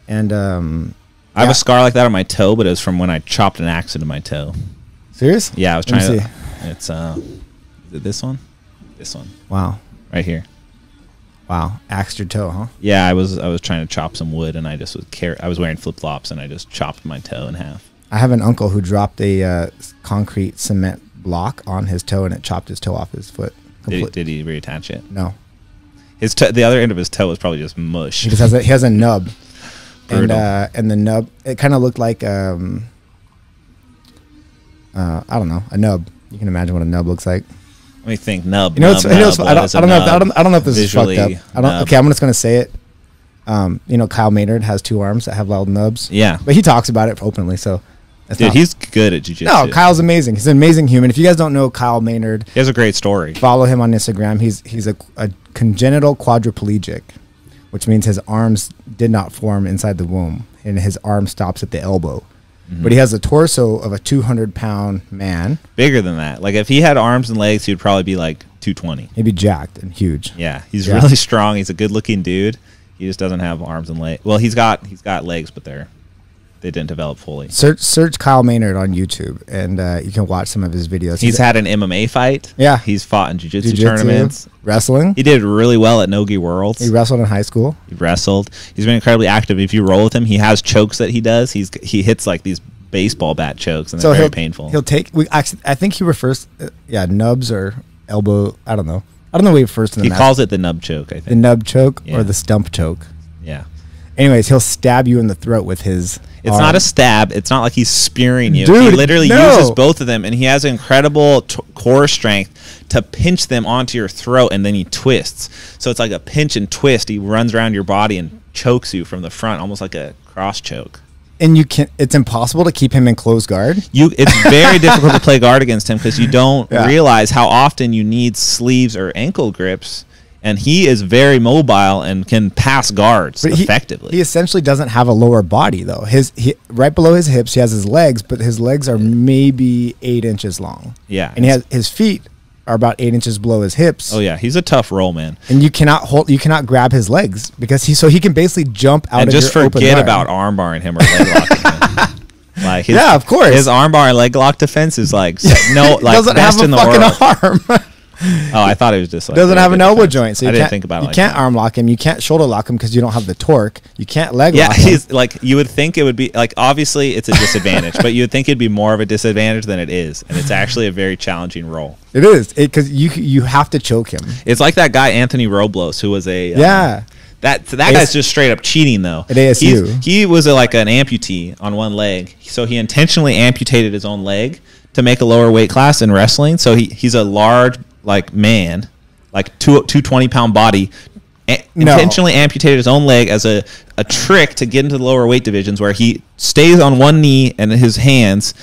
And I have a scar like that on my toe, but it was from when I chopped an axe into my toe. Serious? Yeah, I was trying to. It's is it this one? This one. Wow. Right here. Wow, axed your toe, huh? Yeah, I was trying to chop some wood, and I just I was wearing flip flops, and I just chopped my toe in half. I have an uncle who dropped a concrete cement block on his toe, and it chopped his toe off his foot. Did he reattach it? No. The other end of his toe was probably just mush. He just has a nub, and the nub, it kind of looked like I don't know, a nub. You can imagine what a nub looks like. Let me think. Nub. I don't know if this is fucked up. Okay, I'm just gonna say it. Kyle Maynard has 2 arms that have loud nubs. Yeah, but he talks about it openly. So, he's good at jiu-jitsu. No, Kyle's amazing. He's an amazing human. If you guys don't know Kyle Maynard, he has a great story. Follow him on Instagram. He's a congenital quadriplegic, which means his arms did not form inside the womb, and his arm stops at the elbow. Mm-hmm. But he has the torso of a 200-pound man. Bigger than that. Like if he had arms and legs, he would probably be like 220. He'd be jacked and huge. Yeah, he's really strong. He's a good-looking dude. He just doesn't have arms and legs. Well, he's got legs, but they didn't develop fully. Search Kyle Maynard on YouTube, and you can watch some of his videos. He's had an MMA fight. Yeah. He's fought in jiu-jitsu tournaments. Wrestling. He did really well at Nogi Worlds. He wrestled in high school. He wrestled. He's been incredibly active. If you roll with him, he has chokes that he does. He hits like these baseball bat chokes, and they're very painful. He'll take. I think he refers, nubs or elbow. I don't know what he refers to. He calls it the nub choke. I think the nub choke or the stump choke. Yeah. Anyways, he'll stab you in the throat with his. It's not a stab. It's not like he's spearing you. Dude, he literally uses both of them, and he has incredible core strength to pinch them onto your throat, and then he twists. So it's like a pinch and twist. He runs around your body and chokes you from the front, almost like a cross choke. And it's impossible to keep him in close guard. It's very difficult to play guard against him because you don't realize how often you need sleeves or ankle grips. And he is very mobile and can pass guards effectively. He essentially doesn't have a lower body, though. Right below his hips, he has his legs, but his legs are maybe 8 inches long. Yeah. And his feet are about 8 inches below his hips. Oh, yeah. He's a tough roll, man. And you cannot grab his legs because he can basically jump out and of your open just forget guard. about arm barring him or leg locking him. Like of course. His arm bar and leg lock defense is like doesn't best have in the fucking world. arm. Oh, I thought it was just like doesn't have an elbow joint, so I didn't think about it. You can't arm lock him. You can't shoulder lock him because you don't have the torque. You can't leg lock him. He's like, you would think it would be like, obviously it's a disadvantage, but you would think it'd be more of a disadvantage than it is, and it's actually a very challenging role. It is because you have to choke him. It's like that guy Anthony Robles, who was a that guy's just straight up cheating though. At ASU, he was like an amputee on one leg, so he intentionally amputated his own leg to make a lower weight class in wrestling. So he's a large man, like 220-pound body, intentionally amputated his own leg as a trick to get into the lower weight divisions, where he stays on one knee and his hands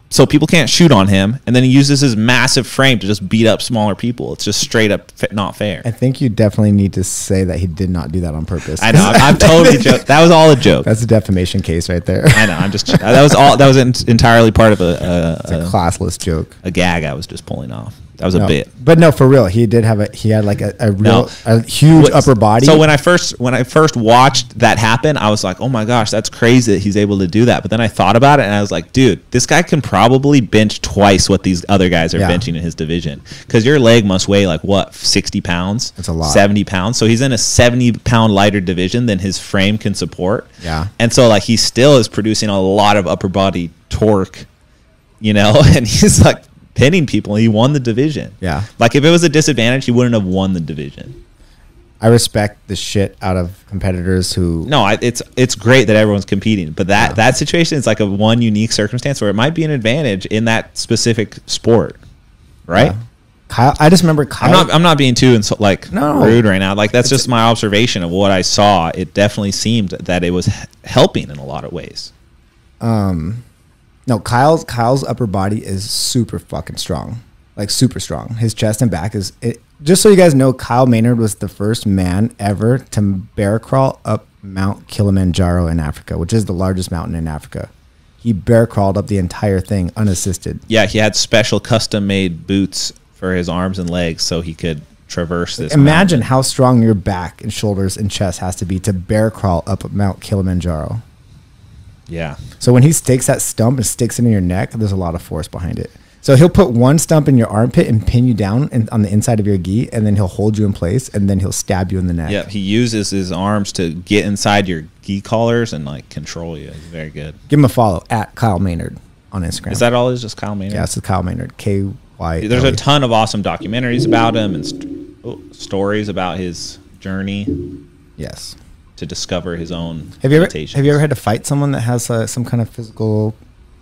so people can't shoot on him, and then he uses his massive frame to just beat up smaller people. It's just straight up not fair. I think you definitely need to say that he did not do that on purpose. I know. I'm totally joking. That was all a joke. That's a defamation case right there. I know. That was entirely part of a classless joke, a gag I was just pulling off. That was a bit. But no, for real, he had like a huge upper body. So when I first watched that happen, I was like, oh my gosh, that's crazy that he's able to do that. But then I thought about it and I was like, dude, this guy can probably bench twice what these other guys are benching in his division. Because your leg must weigh like what, 60 pounds? That's a lot. 70 pounds. So he's in a 70-pound lighter division than his frame can support. Yeah. And so like he still is producing a lot of upper body torque, and he's like pinning people. He won the division. Yeah. Like if it was a disadvantage, he wouldn't have won the division. I respect the shit out of competitors who. No, it's great that everyone's competing, but that situation is like a one unique circumstance where it might be an advantage in that specific sport, right? Yeah. Kyle, I just remember Kyle. I'm not being too rude right now. Like that's just my observation of what I saw. It definitely seemed that it was helping in a lot of ways. No, Kyle's upper body is super fucking strong, like super strong. His chest and back is it. Just so you guys know, Kyle Maynard was the first man ever to bear crawl up Mount Kilimanjaro in Africa, which is the largest mountain in Africa. He bear crawled up the entire thing unassisted. Yeah, he had special custom-made boots for his arms and legs so he could traverse this. Imagine how strong your back and shoulders and chest has to be to bear crawl up Mount Kilimanjaro. Yeah. So when he stakes that stump and sticks it in your neck, there's a lot of force behind it. So he'll put one stump in your armpit and pin you down on the inside of your gi, and then he'll hold you in place, and then he'll stab you in the neck. Yeah, he uses his arms to get inside your gi collars and like control you. It's very good. Give him a follow at Kyle Maynard on Instagram. Is that all? Is just Kyle Maynard? Yeah, it's Kyle Maynard. KY. There's a ton of awesome documentaries about him and stories about his journey. Yes. To discover his own limitations. Have you ever had to fight someone that has some kind of physical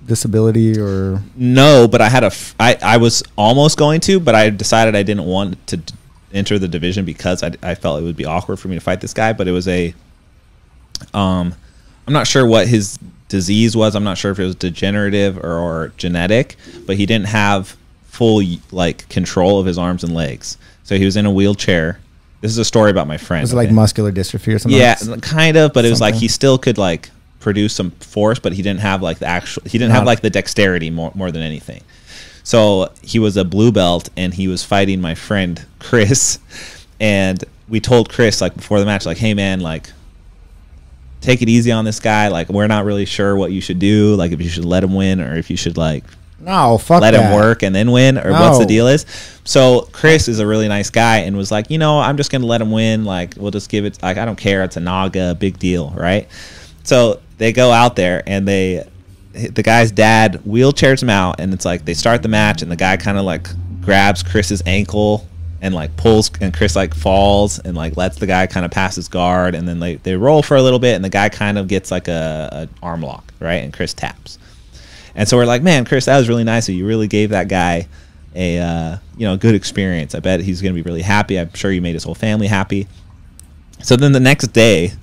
disability or? No, but I was almost going to, but I decided I didn't want to enter the division because I felt it would be awkward for me to fight this guy. But it was I'm not sure what his disease was. I'm not sure if it was degenerative or genetic, but he didn't have full control of his arms and legs. So he was in a wheelchair. This is a story about my friend. Was it like muscular dystrophy or something? Yeah, kind of, but it was like he still could produce some force, but he didn't have have the dexterity more than anything. So he was a blue belt, and he was fighting my friend Chris. And we told Chris, like, before the match, like, hey, man, like, take it easy on this guy. Like, we're not really sure what you should do. Like, if you should let him win, or if you should, like, no, fuck let that. him work and then win, or what's the deal is. So Chris is a really nice guy and was like, you know, I'm just going to let him win. Like, we'll just give it, like, I don't care. It's a Naga, big deal, right? So they go out there, and the guy's dad wheelchairs him out, and it's like they start the match, and the guy kind of like grabs Chris's ankle and like pulls, and Chris like falls and like lets the guy kind of pass his guard, and then they roll for a little bit, and the guy kind of gets like a arm lock, right? And Chris taps. And so we're like, man, Chris, that was really nice. You really gave that guy a good experience. I bet he's going to be really happy. I'm sure you made his whole family happy. So then the next day,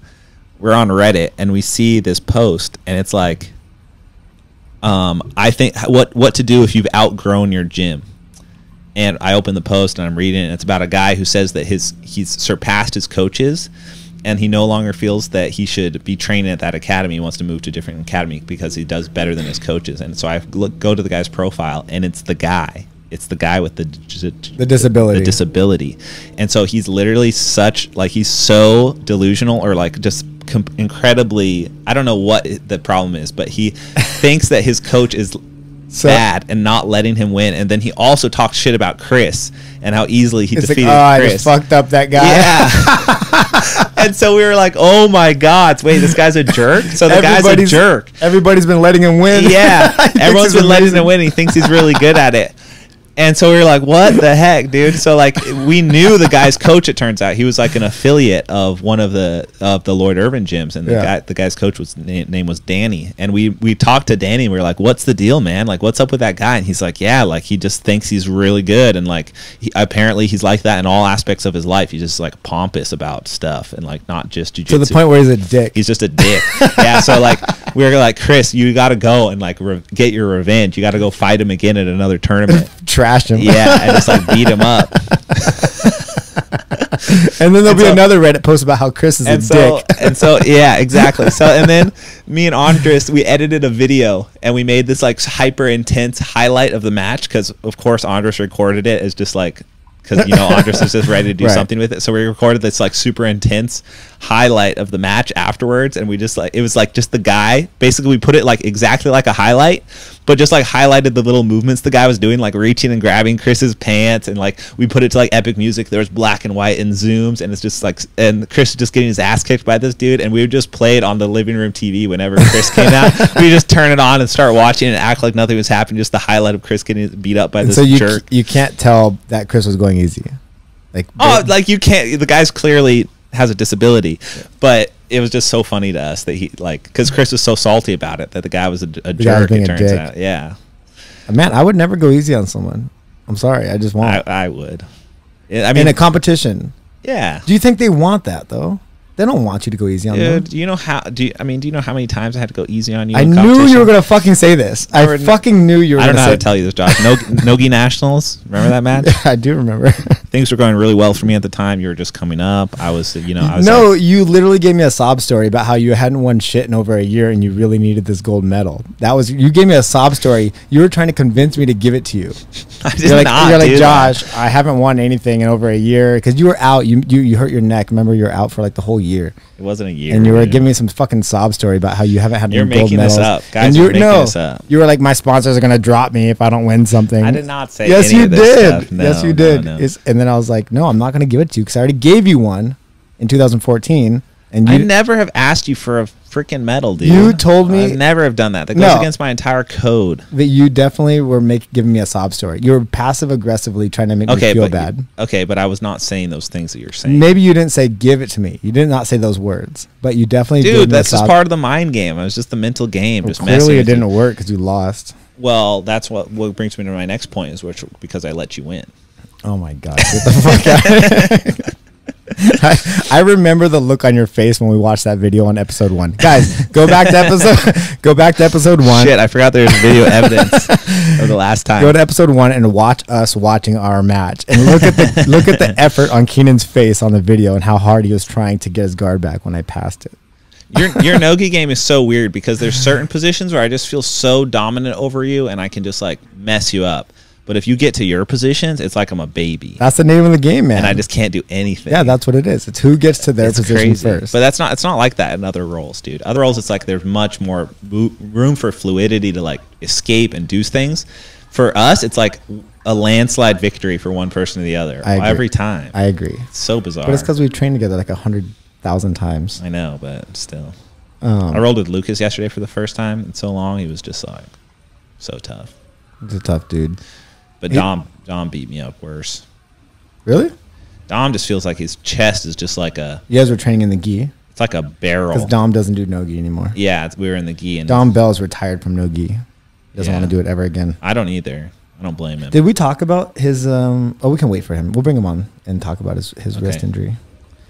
we're on Reddit, and we see this post, and it's like, I think what to do if you've outgrown your gym. And I open the post, and I'm reading it, and it's about a guy who says that he's surpassed his coaches, and he no longer feels that he should be training at that academy. He wants to move to a different academy because he does better than his coaches. And so I go to the guy's profile, and it's the guy. It's the guy with the disability. The disability. And so he's literally he's so delusional, or like just incredibly, I don't know what the problem is, but he thinks that his coach is bad and not letting him win. And then he also talks shit about Chris and how easily he defeated Chris. I just fucked up that guy. Yeah. And so we were like, oh my God, wait, this guy's a jerk? So the guy's a jerk. Everybody's been letting him win. Yeah. Everyone's been letting him win. He thinks he's really good at it. And so we were like, what the heck, dude? So like we knew the guy's coach, it turns out. He was like an affiliate of one of the Lloyd Irvin gyms, and the guy's coach name was Danny. And we talked to Danny, and we were like, what's the deal, man? Like, what's up with that guy? And he's like, yeah, like he just thinks he's really good, and like apparently he's like that in all aspects of his life. He's just like pompous about stuff, and like not just jiu-jitsu. To the point where he's a dick. He's just a dick. Yeah, so like we were like, Chris, you got to go and like get your revenge. You got to go fight him again at another tournament. Trash him. Yeah, and just like beat him up. And then there'll be another Reddit post about how Chris is a dick. And so, yeah, exactly. So, and then me and Andres, we edited a video, and we made this like hyper intense highlight of the match, because of course Andres recorded it as just like, because Andres is just ready to do something with it. So we recorded this like super intense highlight of the match afterwards, and we just like, it was like just the guy. Basically, we put it like exactly like a highlight, but just like highlighted the little movements the guy was doing, like reaching and grabbing Chris's pants, and like we put it to like epic music. There was black and white and zooms, and it's just like, and Chris is just getting his ass kicked by this dude, and we would just play it on the living room TV whenever Chris came out. We just turn it on and start watching and act like nothing was happening. Just the highlight of Chris getting beat up by this jerk. You can't tell that Chris was going easy. Like you can't. The guy's clearly has a disability, but it was just so funny to us that he like, because Chris was so salty about it that the guy was a jerk. It turns out, yeah. Man, I would never go easy on someone. I'm sorry, I just won't. I would. I mean, in a competition. Yeah. Do you think they want that though? They don't want you to go easy on them. Do you know how? Do you know how many times I had to go easy on you? I knew you were gonna fucking say this. I fucking knew you were. I don't know how to tell you this, Josh. Nogi Nationals. Remember that match? I do remember. Things were going really well for me at the time. You were just coming up. I was. No, like, you literally gave me a sob story about how you hadn't won shit in over a year and you really needed this gold medal. You gave me a sob story. You were trying to convince me to give it to you. You're like, Josh, I haven't won anything in over a year, because you were out. You hurt your neck. Remember, you were out for like the whole year. It wasn't a year. And you were giving me some fucking sob story about how you haven't had any gold medals. You're making this up. Guys, you're making this up. You were like, my sponsors are going to drop me if I don't win something. I did not say yes, any you of this did. Stuff. No, yes, you did. No. And then I was like, no, I'm not going to give it to you, because I already gave you one in 2014. And I never have asked you for a freaking medal, dude. You told me. I never have done that. That goes against my entire code. That you definitely were giving me a sob story. You were passive aggressively trying to make me feel bad. But I was not saying those things that you're saying. Maybe you didn't say give it to me. You did not say those words, but you definitely did. Dude, that's just part of the mind game. It was just the mental game. Well, clearly it didn't work because you lost. Well, that's what brings me to my next point, is because I let you win. Oh my God! Get the fuck out. I remember the look on your face when we watched that video on episode 1. Guys, go back to episode 1. Shit, I forgot there was video evidence of the last time. Go to episode 1 and watch us watching our match, and look at the effort on Keenan's face on the video and how hard he was trying to get his guard back when I passed it. Your no-gi game is so weird because there's certain positions where I just feel so dominant over you and I can just like mess you up. But if you get to your positions, it's like I'm a baby. That's the name of the game, man. And I just can't do anything. Yeah, that's what it is. It's who gets to their position crazy. first. But it's not like that in other roles, dude. Other roles, it's like there's much more room for fluidity to like escape and do things. For us, it's like a landslide victory for one person or the other every time. I agree. It's so bizarre. But it's because we've trained together like 100,000 times. I know, but still. I rolled with Lucas yesterday for the first time in so long. He was just like so tough. He's a tough dude. But Dom beat me up worse. Really? Dom just feels like his chest is just like a... You guys were training in the gi? It's like a barrel. Because Dom doesn't do no-gi anymore. Yeah, we were in the gi. And Dom Bell's retired from no-gi. He doesn't want to do it ever again. I don't either. I don't blame him. Did we talk about his... we can wait for him. We'll bring him on and talk about his wrist injury.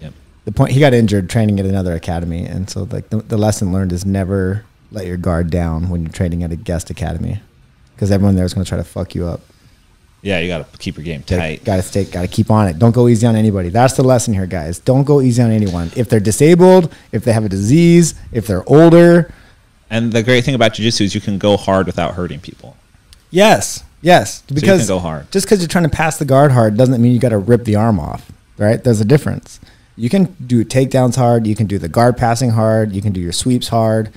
Yep. The point, he got injured training at another academy. And so like the lesson learned is never let your guard down when you're training at a guest academy. Because everyone there is going to try to fuck you up. Yeah, you got to keep your game tight. Got to keep on it. Don't go easy on anybody. That's the lesson here, guys. Don't go easy on anyone. If they're disabled, if they have a disease, if they're older. And the great thing about jiu-jitsu is you can go hard without hurting people. Yes. Because so you can go hard. Just because you're trying to pass the guard hard doesn't mean you got to rip the arm off, right? There's a difference. You can do takedowns hard. You can do the guard passing hard. You can do your sweeps hard.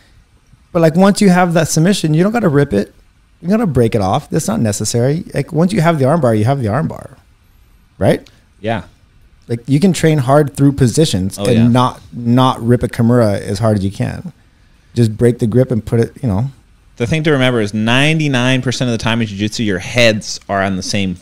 But like once you have that submission, you don't got to rip it. You gotta break it off. That's not necessary. Like once you have the armbar, you have the armbar, right? Yeah. Like you can train hard through positions and not rip a kimura as hard as you can. Just break the grip and put it. The thing to remember is 99% of the time in jiu-jitsu, your heads are on the same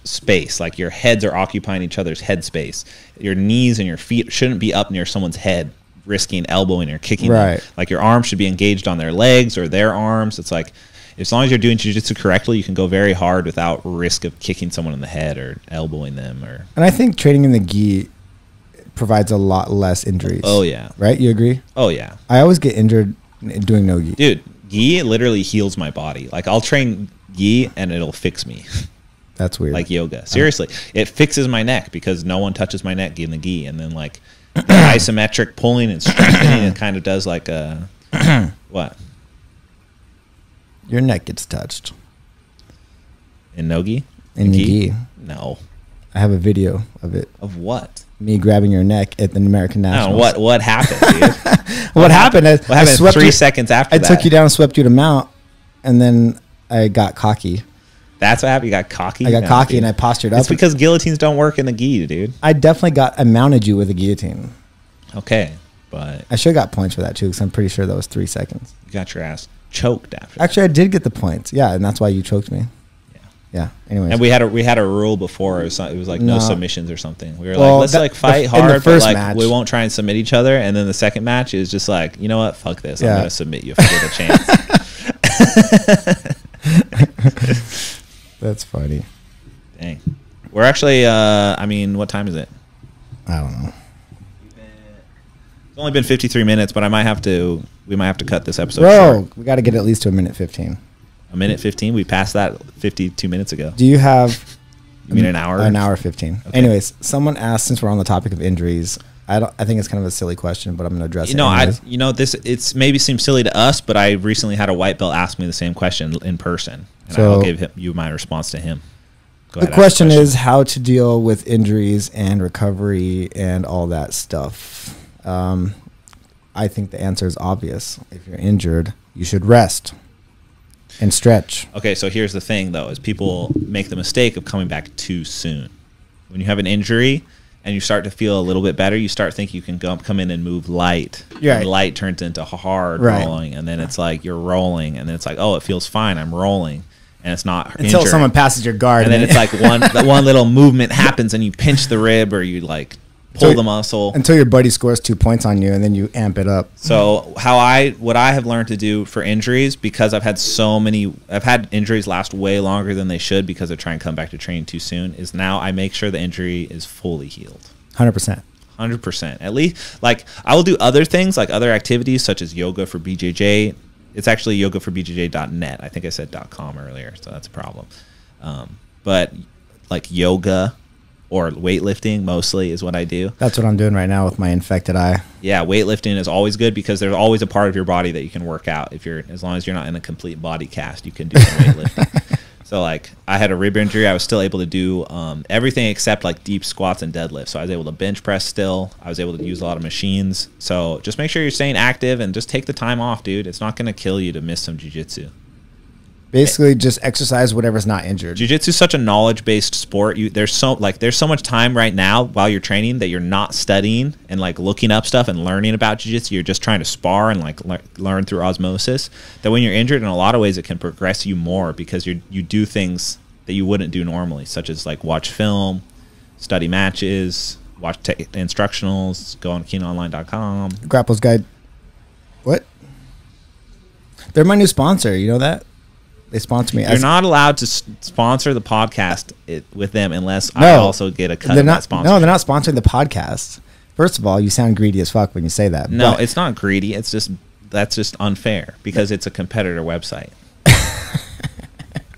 space. Like your heads are occupying each other's head space. Your knees and your feet shouldn't be up near someone's head, risking elbowing or kicking them. Like your arms should be engaged on their legs or their arms. It's like, as long as you're doing jiu-jitsu correctly, you can go very hard without risk of kicking someone in the head or elbowing them. And I think training in the gi provides a lot less injuries. Oh, yeah. Right? You agree? Oh, yeah. I always get injured doing no gi. Dude, gi literally heals my body. Like, I'll train gi and it'll fix me. That's weird. Like yoga. Seriously. It fixes my neck because no one touches my neck in the gi. And then, like, the isometric pulling and strengthening, it kind of does like a... What? Your neck gets touched. In no-gi? In the gi? No. I have a video of it. Of what? Me grabbing your neck at the American Nationals. No, what happened, dude? What happened? What happened 3 seconds after that? I took you down and swept you to mount, and then I got cocky. That's what happened? You got cocky? I got cocky and I postured up. It's because guillotines don't work in the gi, dude. I mounted you with a guillotine. Okay, but... I should have got points for that, too, because I'm pretty sure that was 3 seconds. You got your ass choked after. Actually, I did get the points. Yeah, and that's why you choked me. Yeah. Anyways. And we had a rule before. It was like no submissions or something. We were like, let's fight hard, but like match, we won't try and submit each other. And then the second match is just like, you know what? Fuck this. I'm gonna submit you if I get a chance. That's funny. Dang. We're actually. What time is it? I don't know. It's only been 53 minutes, but we might have to cut this episode short. We got to get at least to a minute 15. A minute 15? We passed that 52 minutes ago. Do you have... You mean an hour? An hour 15. Okay. Anyways, someone asked, since we're on the topic of injuries, I think it's kind of a silly question, but I'm going to address it. This maybe seems silly to us, but I recently had a white belt ask me the same question in person, and I'll give you my response to him. The question is how to deal with injuries and recovery and all that stuff. I think the answer is obvious. If you're injured, you should rest and stretch. Okay, so here's the thing, though, is people make the mistake of coming back too soon. When you have an injury and you start to feel a little bit better, you start thinking you can come in and move light. Yeah. And light turns into hard rolling, and then it's like you're rolling, and then it's like, oh, it feels fine, I'm rolling, and it's not until injuring. Someone passes your guard. And then it's like one little movement happens, and you pinch the rib or you like pull the muscle until your buddy scores 2 points on you, and then you amp it up. So what I have learned to do for injuries, because I've had injuries last way longer than they should because I try and come back to training too soon, is now I make sure the injury is fully healed. 100%. 100%. At least, like, I will do other things, like other activities such as yoga for BJJ. It's actually yogaforbjj.net. I think I said .com earlier, so that's a problem. But like yoga or weightlifting mostly is what I do. That's what I'm doing right now with my infected eye. Yeah, weightlifting is always good because there's always a part of your body that you can work out. As long as you're not in a complete body cast, you can do some weightlifting. So like I had a rib injury, I was still able to do everything except like deep squats and deadlifts. So I was able to bench press still. I was able to use a lot of machines. So just make sure you're staying active and just take the time off, dude. It's not going to kill you to miss some jiu-jitsu. Basically, just exercise whatever's not injured. Jiu-jitsu is such a knowledge-based sport. There's so much time right now while you're training that you're not studying and like looking up stuff and learning about jiu-jitsu. You're just trying to spar and like learn through osmosis. That when you're injured, in a lot of ways, it can progress you more because you do things that you wouldn't do normally, such as like watch film, study matches, watch instructionals, go on keenonline.com. Grapples Guide. What? They're my new sponsor. You know that? They sponsor me. You're not allowed to sponsor the podcast with them unless I also get a cut of that sponsor. No, they're not sponsoring the podcast. First of all, you sound greedy as fuck when you say that. No, it's not greedy. That's just unfair because it's a competitor website.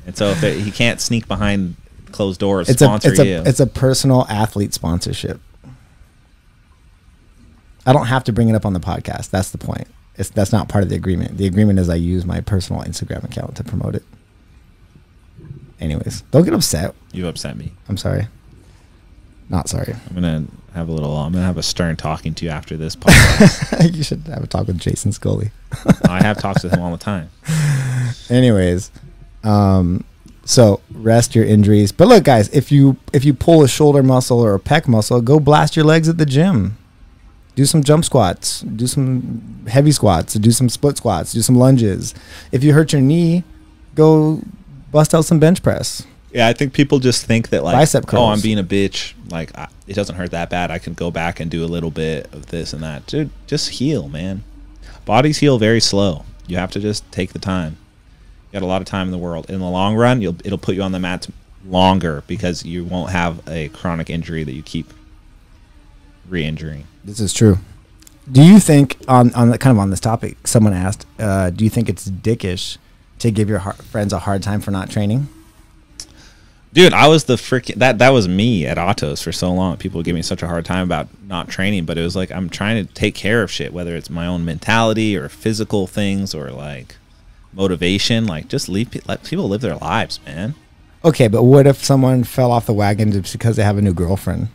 And so if he can't sneak behind closed doors, sponsor you. It's a personal athlete sponsorship. I don't have to bring it up on the podcast. That's the point. That's not part of the agreement. The agreement is I use my personal Instagram account to promote it. Anyways, don't get upset. You upset me. I'm sorry. Not sorry. I'm gonna have a stern talking to you after this podcast. You should have a talk with Jason Scully. I have talks with him all the time. Anyways, so rest your injuries. But look, guys, if you pull a shoulder muscle or a pec muscle, go blast your legs at the gym. Do some jump squats, do some heavy squats, do some split squats, do some lunges. If you hurt your knee, go bust out some bench press. Yeah, I think people just think that like, bicep curls. Oh, I'm being a bitch. Like it doesn't hurt that bad. I can go back and do a little bit of this and that. Dude, just heal, man. Bodies heal very slow. You have to just take the time. You got a lot of time in the world. In the long run, it'll put you on the mats longer because you won't have a chronic injury that you keep re-injuring. This is true. Do you think on this topic, someone asked, do you think it's dickish to give your friends a hard time for not training? Dude, I was the freaking that was me at Autos for so long. People would give me such a hard time about not training, but it was like I'm trying to take care of shit, whether it's my own mentality or physical things or like motivation. Like just let people live their lives, man. Okay, but what if someone fell off the wagon just because they have a new girlfriend?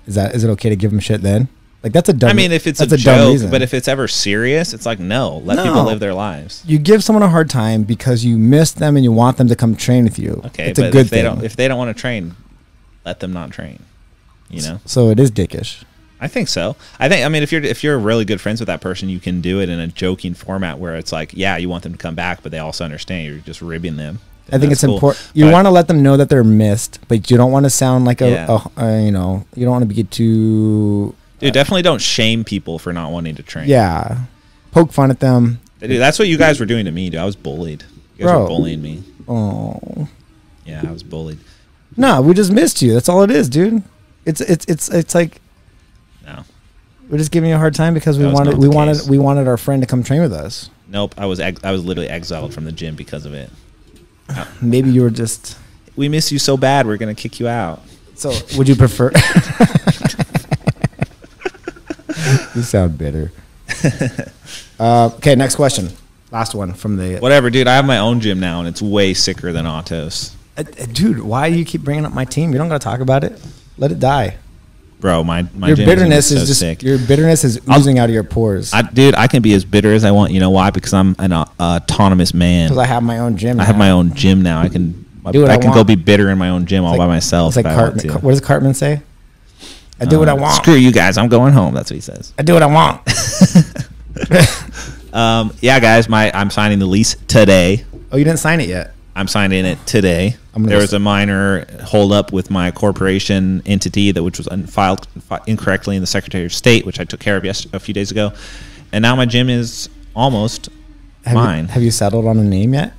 Is it okay to give them shit then? Like that's a dumb. I mean, if it's a joke, but if it's ever serious, it's like let people live their lives. You give someone a hard time because you miss them and you want them to come train with you. Okay, it's a good thing. If they don't want to train, let them not train. You know. So it is dickish. I think so. I mean, if you're really good friends with that person, you can do it in a joking format where it's like, yeah, you want them to come back, but they also understand you're just ribbing them. I think it's important. You want to let them know that they're missed, but you don't want to sound like you don't want to be too. Dude, definitely don't shame people for not wanting to train. Yeah. Poke fun at them. Dude, that's what you guys were doing to me, dude. I was bullied. You guys were bullying me. Oh. Yeah, I was bullied. No, we just missed you. That's all it is, dude. It's like no. We're just giving you a hard time because we wanted our friend to come train with us. Nope, I was literally exiled from the gym because of it. Maybe you were just. We miss you so bad, we're gonna kick you out. So, would you prefer? You sound bitter. Okay, next question. Last one from the. Whatever, dude. I have my own gym now, and it's way sicker than Autos. Dude, why do you keep bringing up my team? You don't gotta talk about it. Let it die. Bro, my your gym bitterness is so just sick. Your bitterness is oozing out of your pores. Dude, I can be as bitter as I want. You know why? Because I'm an autonomous man. Because I have my own gym. I have my own gym now. I can go be bitter in my own gym all by myself. It's like what does Cartman say? I do what I want. Screw you guys. I'm going home. That's what he says. I do what I want. Yeah, guys. I'm signing the lease today. Oh, you didn't sign it yet? I'm signing it today. There was a minor hold up with my corporation entity which was filed incorrectly in the Secretary of State, which I took care of a few days ago, and now my gym is almost mine. Have you settled on a name yet?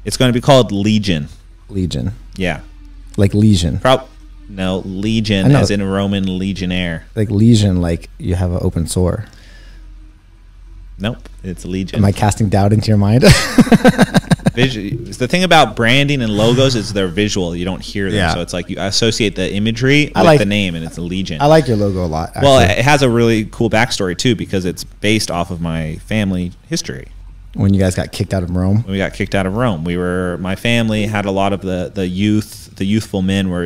It's going to be called Legion. Legion. Yeah. Like Legion. No, Legion as in Roman legionnaire. Like Legion, like you have an open sore. Nope, it's Legion. Am I casting doubt into your mind? The thing about branding and logos is they're visual. You don't hear them. Yeah. So it's like you associate the imagery with like the name, and it's a Legion. I like your logo a lot, actually. Well, it has a really cool backstory, too, because it's based off of my family history. When you guys got kicked out of Rome? When we got kicked out of Rome. My family had a lot of the youthful men were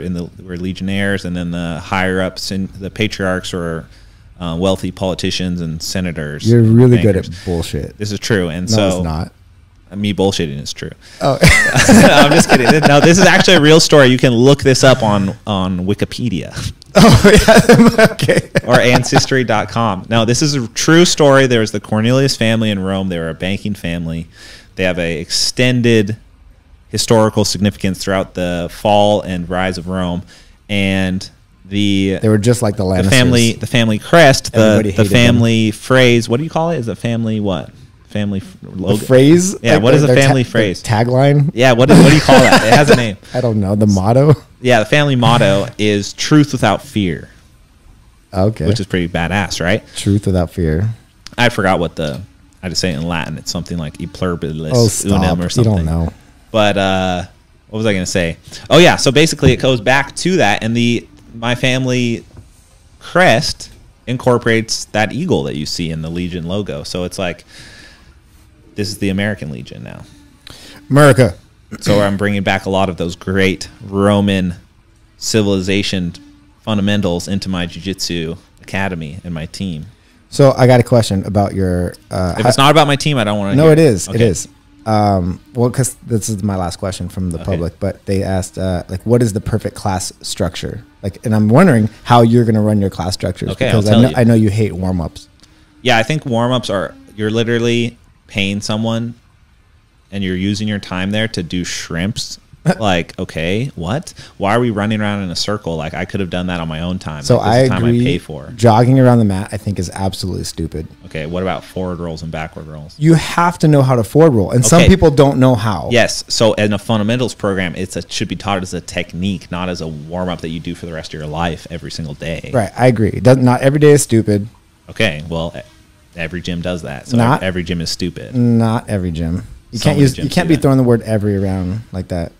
legionnaires, and then the higher-ups and the patriarchs were wealthy politicians and senators. You're really bankers. good at bullshit. This is true. And No, so it's not. Me bullshitting is true. Oh. I'm just kidding. No, this is actually a real story. You can look this up on Wikipedia. Oh, yeah. Okay. Or ancestry.com. No, this is a true story. There was the Cornelius family in Rome. They were a banking family. They have a extended historical significance throughout the fall and rise of Rome. And they were just like the Lannisters. The family crest, the family them. phrase. What do you call it? Is it family what? Family logo. The phrase? Yeah, like what is a family phrase? Tagline? Yeah, what do you call that? It has a name. I don't know. The motto? Yeah, the family motto is truth without fear. Okay. Which is pretty badass, right? Truth without fear. I forgot I just say it in Latin. It's something like e pluribus unum or something. You don't know. But what was I going to say? Oh, yeah. So basically it goes back to that, and my family crest incorporates that eagle that you see in the Legion logo. So it's like, this is the American Legion now. America. So I'm bringing back a lot of those great Roman civilization fundamentals into my jiu-jitsu academy and my team. So I got a question about your... if it's not about my team, I don't want to No, it is. Okay. It is. Well, because this is my last question from the public, but they asked, like, what is the perfect class structure? Like, and I'm wondering how you're going to run your class structures. Okay, because I'll tell you. I know you hate warm-ups. Yeah, I think warm-ups you're literally paying someone and you're using your time there to do shrimps. Like, okay, what? Why are we running around in a circle? Like, I could have done that on my own time. So like, I agree. Time I pay for. Jogging around the mat, I think, is absolutely stupid. Okay, what about forward rolls and backward rolls? You have to know how to forward roll, and some people don't know how. Yes, so in a fundamentals program, should be taught as a technique, not as a warm-up that you do for the rest of your life every single day. Right, I agree. Not every day is stupid. Okay, well, every gym does that. So not every gym is stupid. Not every gym. You can't be throwing the word every around like that.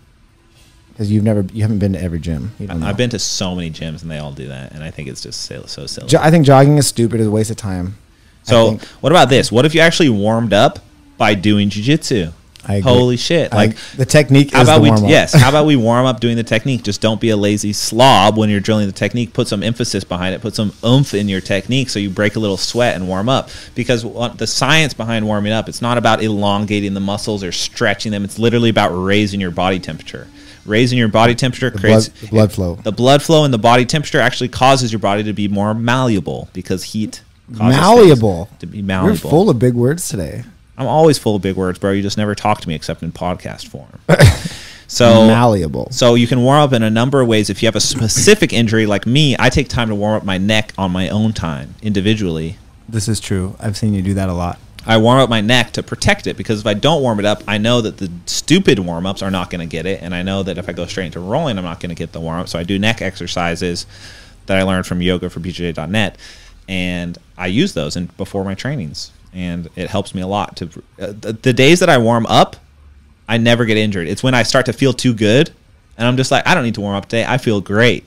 Because you haven't been to every gym. I've been to so many gyms and they all do that, and I think it's just so silly. I think jogging is stupid. It's a waste of time. So what about this? What if you actually warmed up by doing jiu-jitsu? I agree. Holy shit! Like the technique is the warm up. Yes. How about we warm up doing the technique? Just don't be a lazy slob when you're drilling the technique. Put some emphasis behind it. Put some oomph in your technique so you break a little sweat and warm up. Because the science behind warming up, it's not about elongating the muscles or stretching them. It's literally about raising your body temperature. Raising your body temperature creates the blood flow. The blood flow and the body temperature actually causes your body to be more malleable because heat causes malleable to be malleable. You're full of big words today. I'm always full of big words, bro. You just never talk to me except in podcast form. So malleable. So you can warm up in a number of ways. If you have a specific injury like me, I take time to warm up my neck on my own time individually. This is true. I've seen you do that a lot. I warm up my neck to protect it because if I don't warm it up, I know that the stupid warm-ups are not going to get it, and I know that if I go straight into rolling, I'm not going to get the warm-up. So I do neck exercises that I learned from yogaforbjj.net, and I use those before my trainings, and it helps me a lot. The days that I warm up, I never get injured. It's when I start to feel too good, and I'm just like, I don't need to warm up today. I feel great.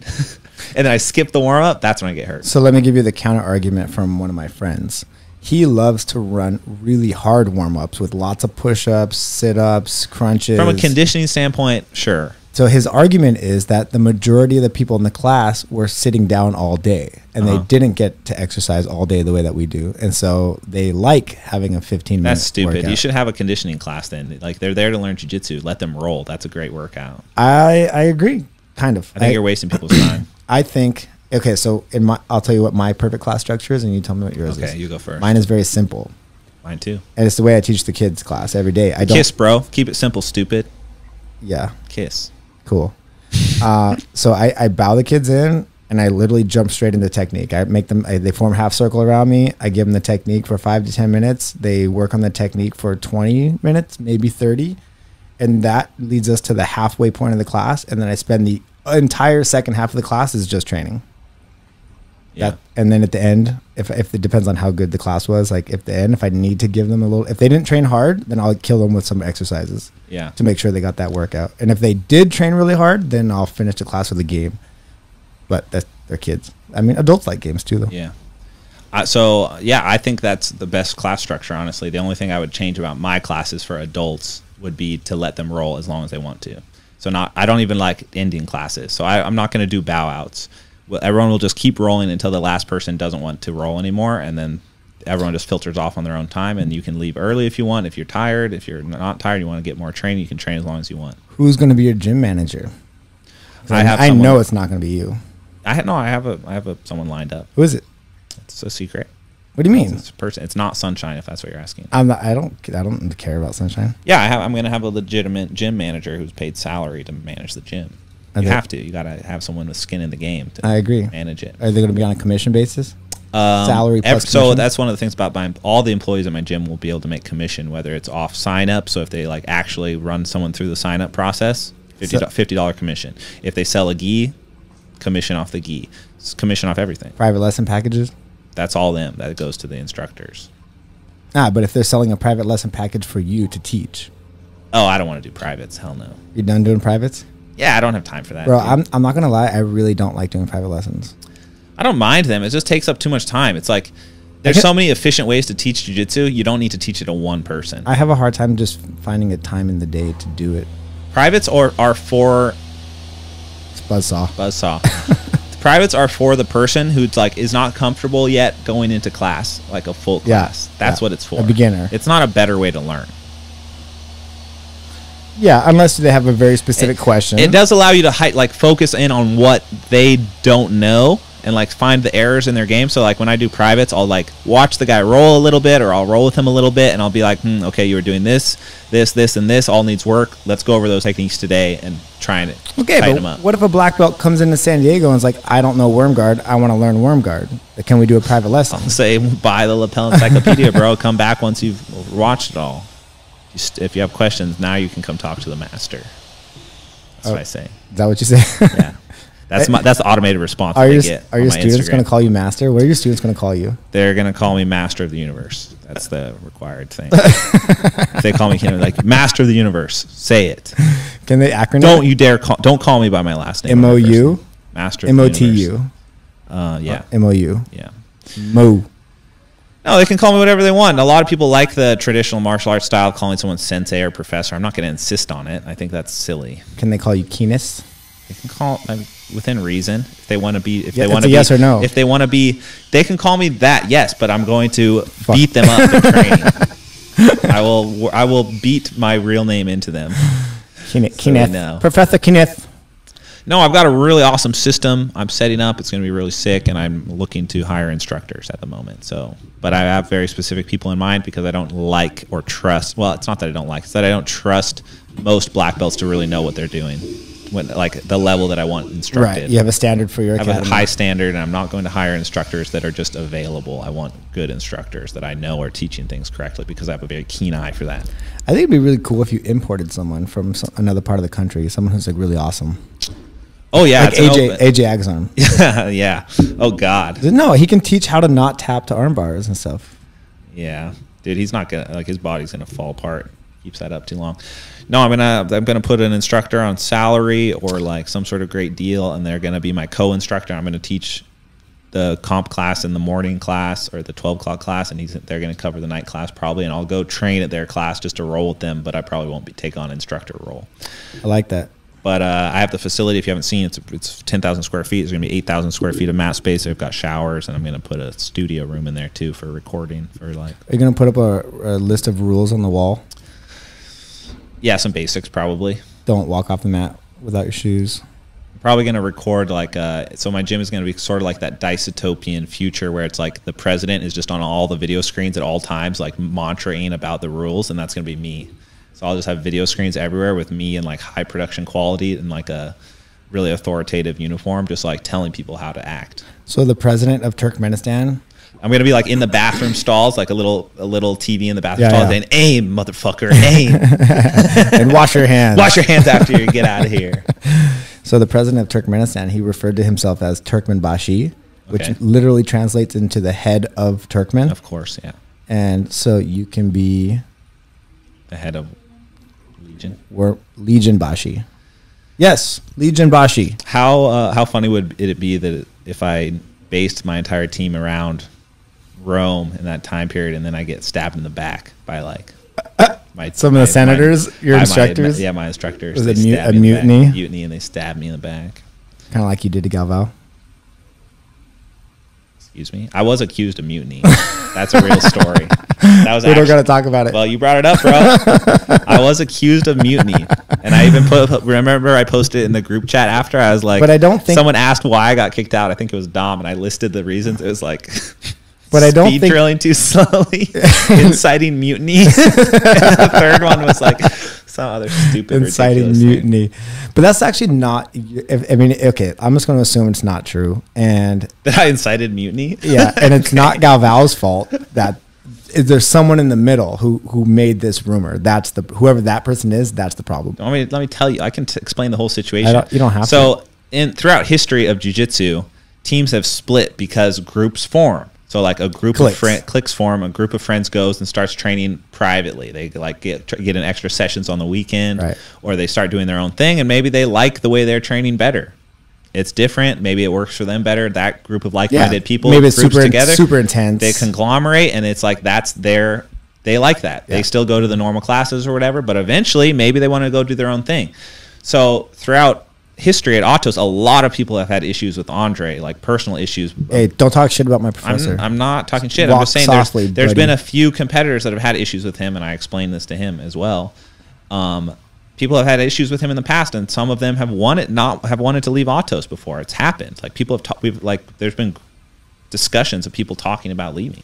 And then I skip the warm-up. That's when I get hurt. So let me give you the counter argument from one of my friends. He loves to run really hard warm-ups with lots of push-ups, sit-ups, crunches. From a conditioning standpoint, sure. So his argument is that the majority of the people in the class were sitting down all day, and they didn't get to exercise all day the way that we do. And so they like having a 15-minute That's stupid. workout. You should have a conditioning class then. Like, they're there to learn jiu-jitsu. Let them roll. That's a great workout. I agree, kind of. I think you're wasting people's time. I think... Okay, so I'll tell you what my perfect class structure is, and you tell me what yours is. Okay, you go first. Mine is very simple. Mine too. And it's the way I teach the kids class every day. I don't Kiss, bro. Keep it simple, stupid. Yeah. Kiss. Cool. So I bow the kids in, and I literally jump straight into technique. I make them. They form a half circle around me. I give them the technique for 5 to 10 minutes. They work on the technique for 20 minutes, maybe 30, and that leads us to the halfway point of the class. And then I spend the entire second half of the class is just training. Yeah. And then at the end, if it depends on how good the class was, like if I need to give them a little, if they didn't train hard, then I'll kill them with some exercises. Yeah. To make sure they got that workout. And if they did train really hard, then I'll finish the class with a game. But they're kids. I mean, adults like games too, though. Yeah. So I think that's the best class structure. Honestly, the only thing I would change about my classes for adults would be to let them roll as long as they want to. So I don't even like ending classes. So I'm not going to do bow outs. Everyone will just keep rolling until the last person doesn't want to roll anymore, and then everyone just filters off on their own time, and you can leave early if you want. If you're tired, if you're not tired, you want to get more training, you can train as long as you want. Who's going to be your gym manager? I know it's not going to be you. I have someone lined up. Who is it? It's a secret. What do you mean? It's a person. It's not Sunshine, if that's what you're asking. I don't care about Sunshine. Yeah, I'm going to have a legitimate gym manager who's paid salary to manage the gym. You have to. You got to have someone with skin in the game to I agree. manage it. Are they going to be on a commission basis? Salary plus so commission? that's one of the things about buying. All the employees at my gym will be able to make commission, whether it's off sign up. So if they like actually run someone through the sign up process, $50 commission. If they sell a gi, commission off the gi. It's commission off everything. Private lesson packages? That's all them. That goes to the instructors. But if they're selling a private lesson package for you to teach. Oh, I don't want to do privates. Hell no. You done doing privates? Yeah, I don't have time for that. Bro, I'm not going to lie. I really don't like doing private lessons. I don't mind them. It just takes up too much time. It's like there's so many efficient ways to teach jiu-jitsu. You don't need to teach it to one person. I have a hard time just finding a time in the day to do it. Privates are for It's buzzsaw. Privates are for the person who's like is not comfortable yet going into class, like a full class. That's what it's for. A beginner. It's not a better way to learn. Yeah, unless they have a very specific question. It does allow you to focus in on what they don't know and like find the errors in their game. So like when I do privates, I'll like watch the guy roll a little bit, or I'll roll with him a little bit, and I'll be like, okay, you were doing this, and this. All needs work. Let's go over those techniques today and try and tighten them up. What if a black belt comes into San Diego and is like, I don't know worm guard, I want to learn worm guard. Can we do a private lesson? I'll say, buy the lapel encyclopedia, bro. Come back once you've watched it all. If you have questions, now you can come talk to the master. That's what I say. Is that what you say? Yeah. That's the automated response. Are your students going to call you master? What are your students going to call you? They're going to call me master of the universe. That's the required thing. If they call me like master of the universe, say it. Can they acronym? Don't you dare don't call me by my last name. MOU? Master of the universe. MOTU? Yeah. MOU? Yeah. Mo. No, they can call me whatever they want. A lot of people like the traditional martial arts style, calling someone sensei or professor. I'm not going to insist on it. I think that's silly. Can they call you Keenist? They can call within reason if they want to be. If Yeah, they want to be, yes or no. If they want to be, they can call me that. Yes, but I'm going to beat them up in training. I will beat my real name into them. Kenneth. No. Professor Kenneth. No, I've got a really awesome system I'm setting up. It's going to be really sick, and I'm looking to hire instructors at the moment. So, but I have very specific people in mind because I don't like or trust. Well, it's not that I don't like; it's that I don't trust most black belts to really know what they're doing, like the level that I want instructed. Right. You have a standard for your academy. I have a high standard, and I'm not going to hire instructors that are just available. I want good instructors that I know are teaching things correctly because I have a very keen eye for that. I think it'd be really cool if you imported someone from another part of the country, someone who's like really awesome. Oh yeah, like AJ Agazarm. Yeah. Oh God. No, he can teach how to not tap to arm bars and stuff. Yeah, dude, he's not gonna his body's gonna fall apart. Keeps that up too long. No, I'm gonna put an instructor on salary or like some sort of great deal, and they're gonna be my co-instructor. I'm gonna teach the comp class in the morning class or the 12 o'clock class, and they're gonna cover the night class probably, and I'll go train at their class just to roll with them, but I probably won't take on instructor role. I like that. But I have the facility. If you haven't seen it, it's 10,000 square feet. There's going to be 8,000 square feet of mat space. I've got showers, and I'm going to put a studio room in there too for recording. Are you going to put up a list of rules on the wall? Yeah, some basics probably. Don't walk off the mat without your shoes. I'm probably going to record so my gym is going to be sort of like that dystopian future where it's like the president is just on all the video screens at all times, like mantraing about the rules, and that's going to be me. So I'll just have video screens everywhere with me in like high production quality and like a really authoritative uniform, just like telling people how to act. So the president of Turkmenistan, I'm going to be like in the bathroom stalls, like a little TV in the bathroom stalls, saying, aim, motherfucker, aim. And wash your hands. Wash your hands after you get out of here. So the president of Turkmenistan, he referred to himself as Turkmenbashi. which Okay. literally translates into the head of Turkmen. Of course, yeah. And so you can be The head of Legion. Legion Bashi. Yes, Legion Bashi. How funny would it be that if I based my entire team around Rome in that time period, and then I get stabbed in the back by like Some of the senators, your instructors? My instructors. Was they it stabbed a me in the mutiny? back. Mutiny, and they stabbed me in the back. Kind of like you did to Galval. Excuse me. I was accused of mutiny. That's a real story. That was We don't got to talk about it. Well, you brought it up, bro. I was accused of mutiny, and I even remember I posted in the group chat after. I was like, But I don't think someone asked why I got kicked out. I think it was Dom, and I listed the reasons. It was like, But I don't speed think- drilling too slowly, inciting mutiny. And the third one was like some other stupid inciting ridiculous mutiny. But that's actually not, I mean, okay, I'm just going to assume it's not true. And thing. That I incited mutiny. yeah, and it's not Galval's fault that there's someone in the middle who made this rumor. That's whoever that person is, that's the problem. Let me tell you. I can explain the whole situation. You don't have to. So throughout history of jiu-jitsu, teams have split because groups form. So like a group of cliques form, a group of friends goes and starts training privately. They like get an extra sessions on the weekend, right, or they start doing their own thing, and maybe they like the way they're training better. It's different. Maybe it works for them better. That group of like-minded people, maybe it's together, super intense. They conglomerate, and it's like they like that. Yeah. They still go to the normal classes or whatever, but eventually maybe they want to go do their own thing. So throughout history at Autos, a lot of people have had issues with Andre, like personal issues. Hey, don't talk shit about my professor. I'm not talking shit. Walk I'm just saying softly, there's been a few competitors that have had issues with him, and I explained this to him as well. People have had issues with him in the past, and some of them have wanted to leave Autos before. It's happened. Like people have there's been discussions of people talking about leaving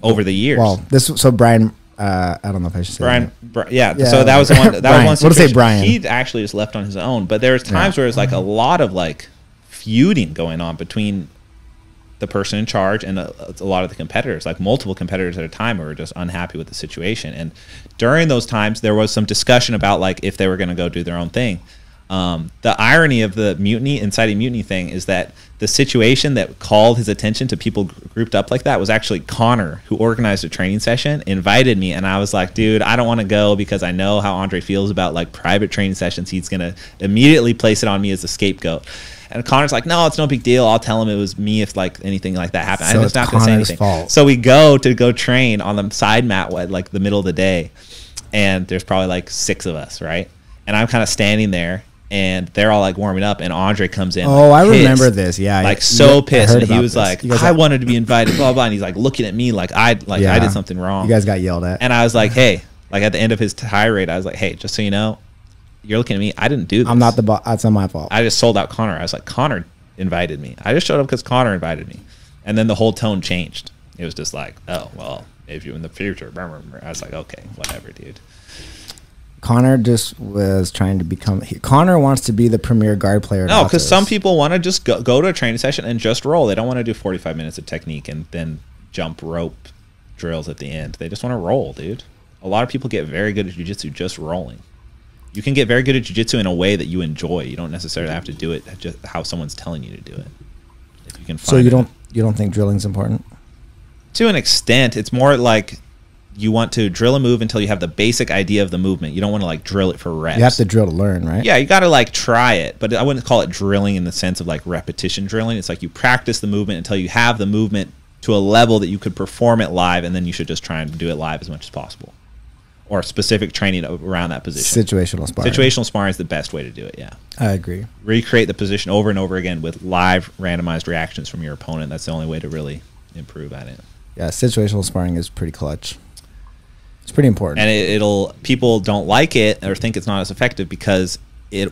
over the years. Well, so Brian, I don't know if I should say yeah. So that was the one. That Brian. was one situation. What to say, Brian? He actually just left on his own. But there was times where it's like a lot of like feuding going on between the person in charge and a lot of the competitors, like multiple competitors at a time, who were just unhappy with the situation. And during those times, there was some discussion about like if they were going to go do their own thing. The irony of the inciting mutiny thing is that the situation that called his attention to people grouped up like that was actually Connor, who organized a training session, invited me, and I was like, dude, I don't want to go because I know how Andre feels about like private training sessions. He's going to immediately place it on me as a scapegoat. And Connor's like, no, it's no big deal. I'll tell him it was me if like anything like that happened. So I'm just not going to say anything. Fault. So we go train on the side mat at like the middle of the day, and there's probably like 6 of us, right? And I'm kind of standing there, and they're all like warming up, and Andre comes in. Oh, like, I remember this. Yeah, like so pissed. And he was like, I wanted to be invited, blah blah. And he's like looking at me like I did something wrong. You guys got yelled at. And I was like, hey, like at the end of his tirade, I was like, hey, just so you know, you're looking at me. I didn't do this. I'm not the boss. That's not my fault. I just sold out Connor. I was like, Connor invited me. I just showed up because Connor invited me. And then the whole tone changed. It was just like, oh, well, if you in the future. I was like, okay, whatever, dude. Connor just was trying to become. Connor wants to be the premier guard player. No, because some people want to just go to a training session and just roll. They don't want to do 45 minutes of technique and then jump rope drills at the end. They just want to roll, dude. A lot of people get very good at jiu-jitsu just rolling. You can get very good at jiu-jitsu in a way that you enjoy. You don't necessarily have to do it just how someone's telling you to do it. If you can find so you don't think drilling's important? To an extent, it's more like you want to drill a move until you have the basic idea of the movement. You don't want to like drill it for reps. You have to drill to learn, right? Yeah, you got to like try it, but I wouldn't call it drilling in the sense of like repetition drilling. It's like you practice the movement until you have the movement to a level that you could perform it live, and then you should just try and do it live as much as possible. Or specific training around that position. Situational sparring. Situational sparring is the best way to do it, yeah. I agree. Recreate the position over and over again with live randomized reactions from your opponent. That's the only way to really improve at it. Yeah, situational sparring is pretty clutch. It's pretty important. And people don't like it or think it's not as effective because you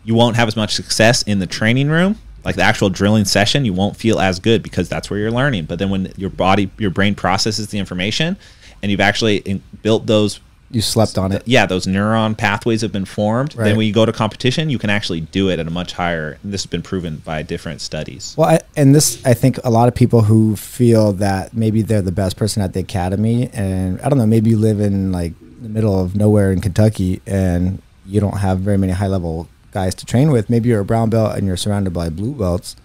won't have as much success in the training room. Like the actual drilling session, you won't feel as good because that's where you're learning. But then when your brain processes the information, and you've actually built those... You slept on it. Yeah, those neuron pathways have been formed. Right. Then when you go to competition, you can actually do it at a much higher... And this has been proven by different studies. Well, I think a lot of people who feel that maybe they're the best person at the academy, and I don't know, maybe you live in like the middle of nowhere in Kentucky, and you don't have very many high-level guys to train with. Maybe you're a brown belt and you're surrounded by blue belts.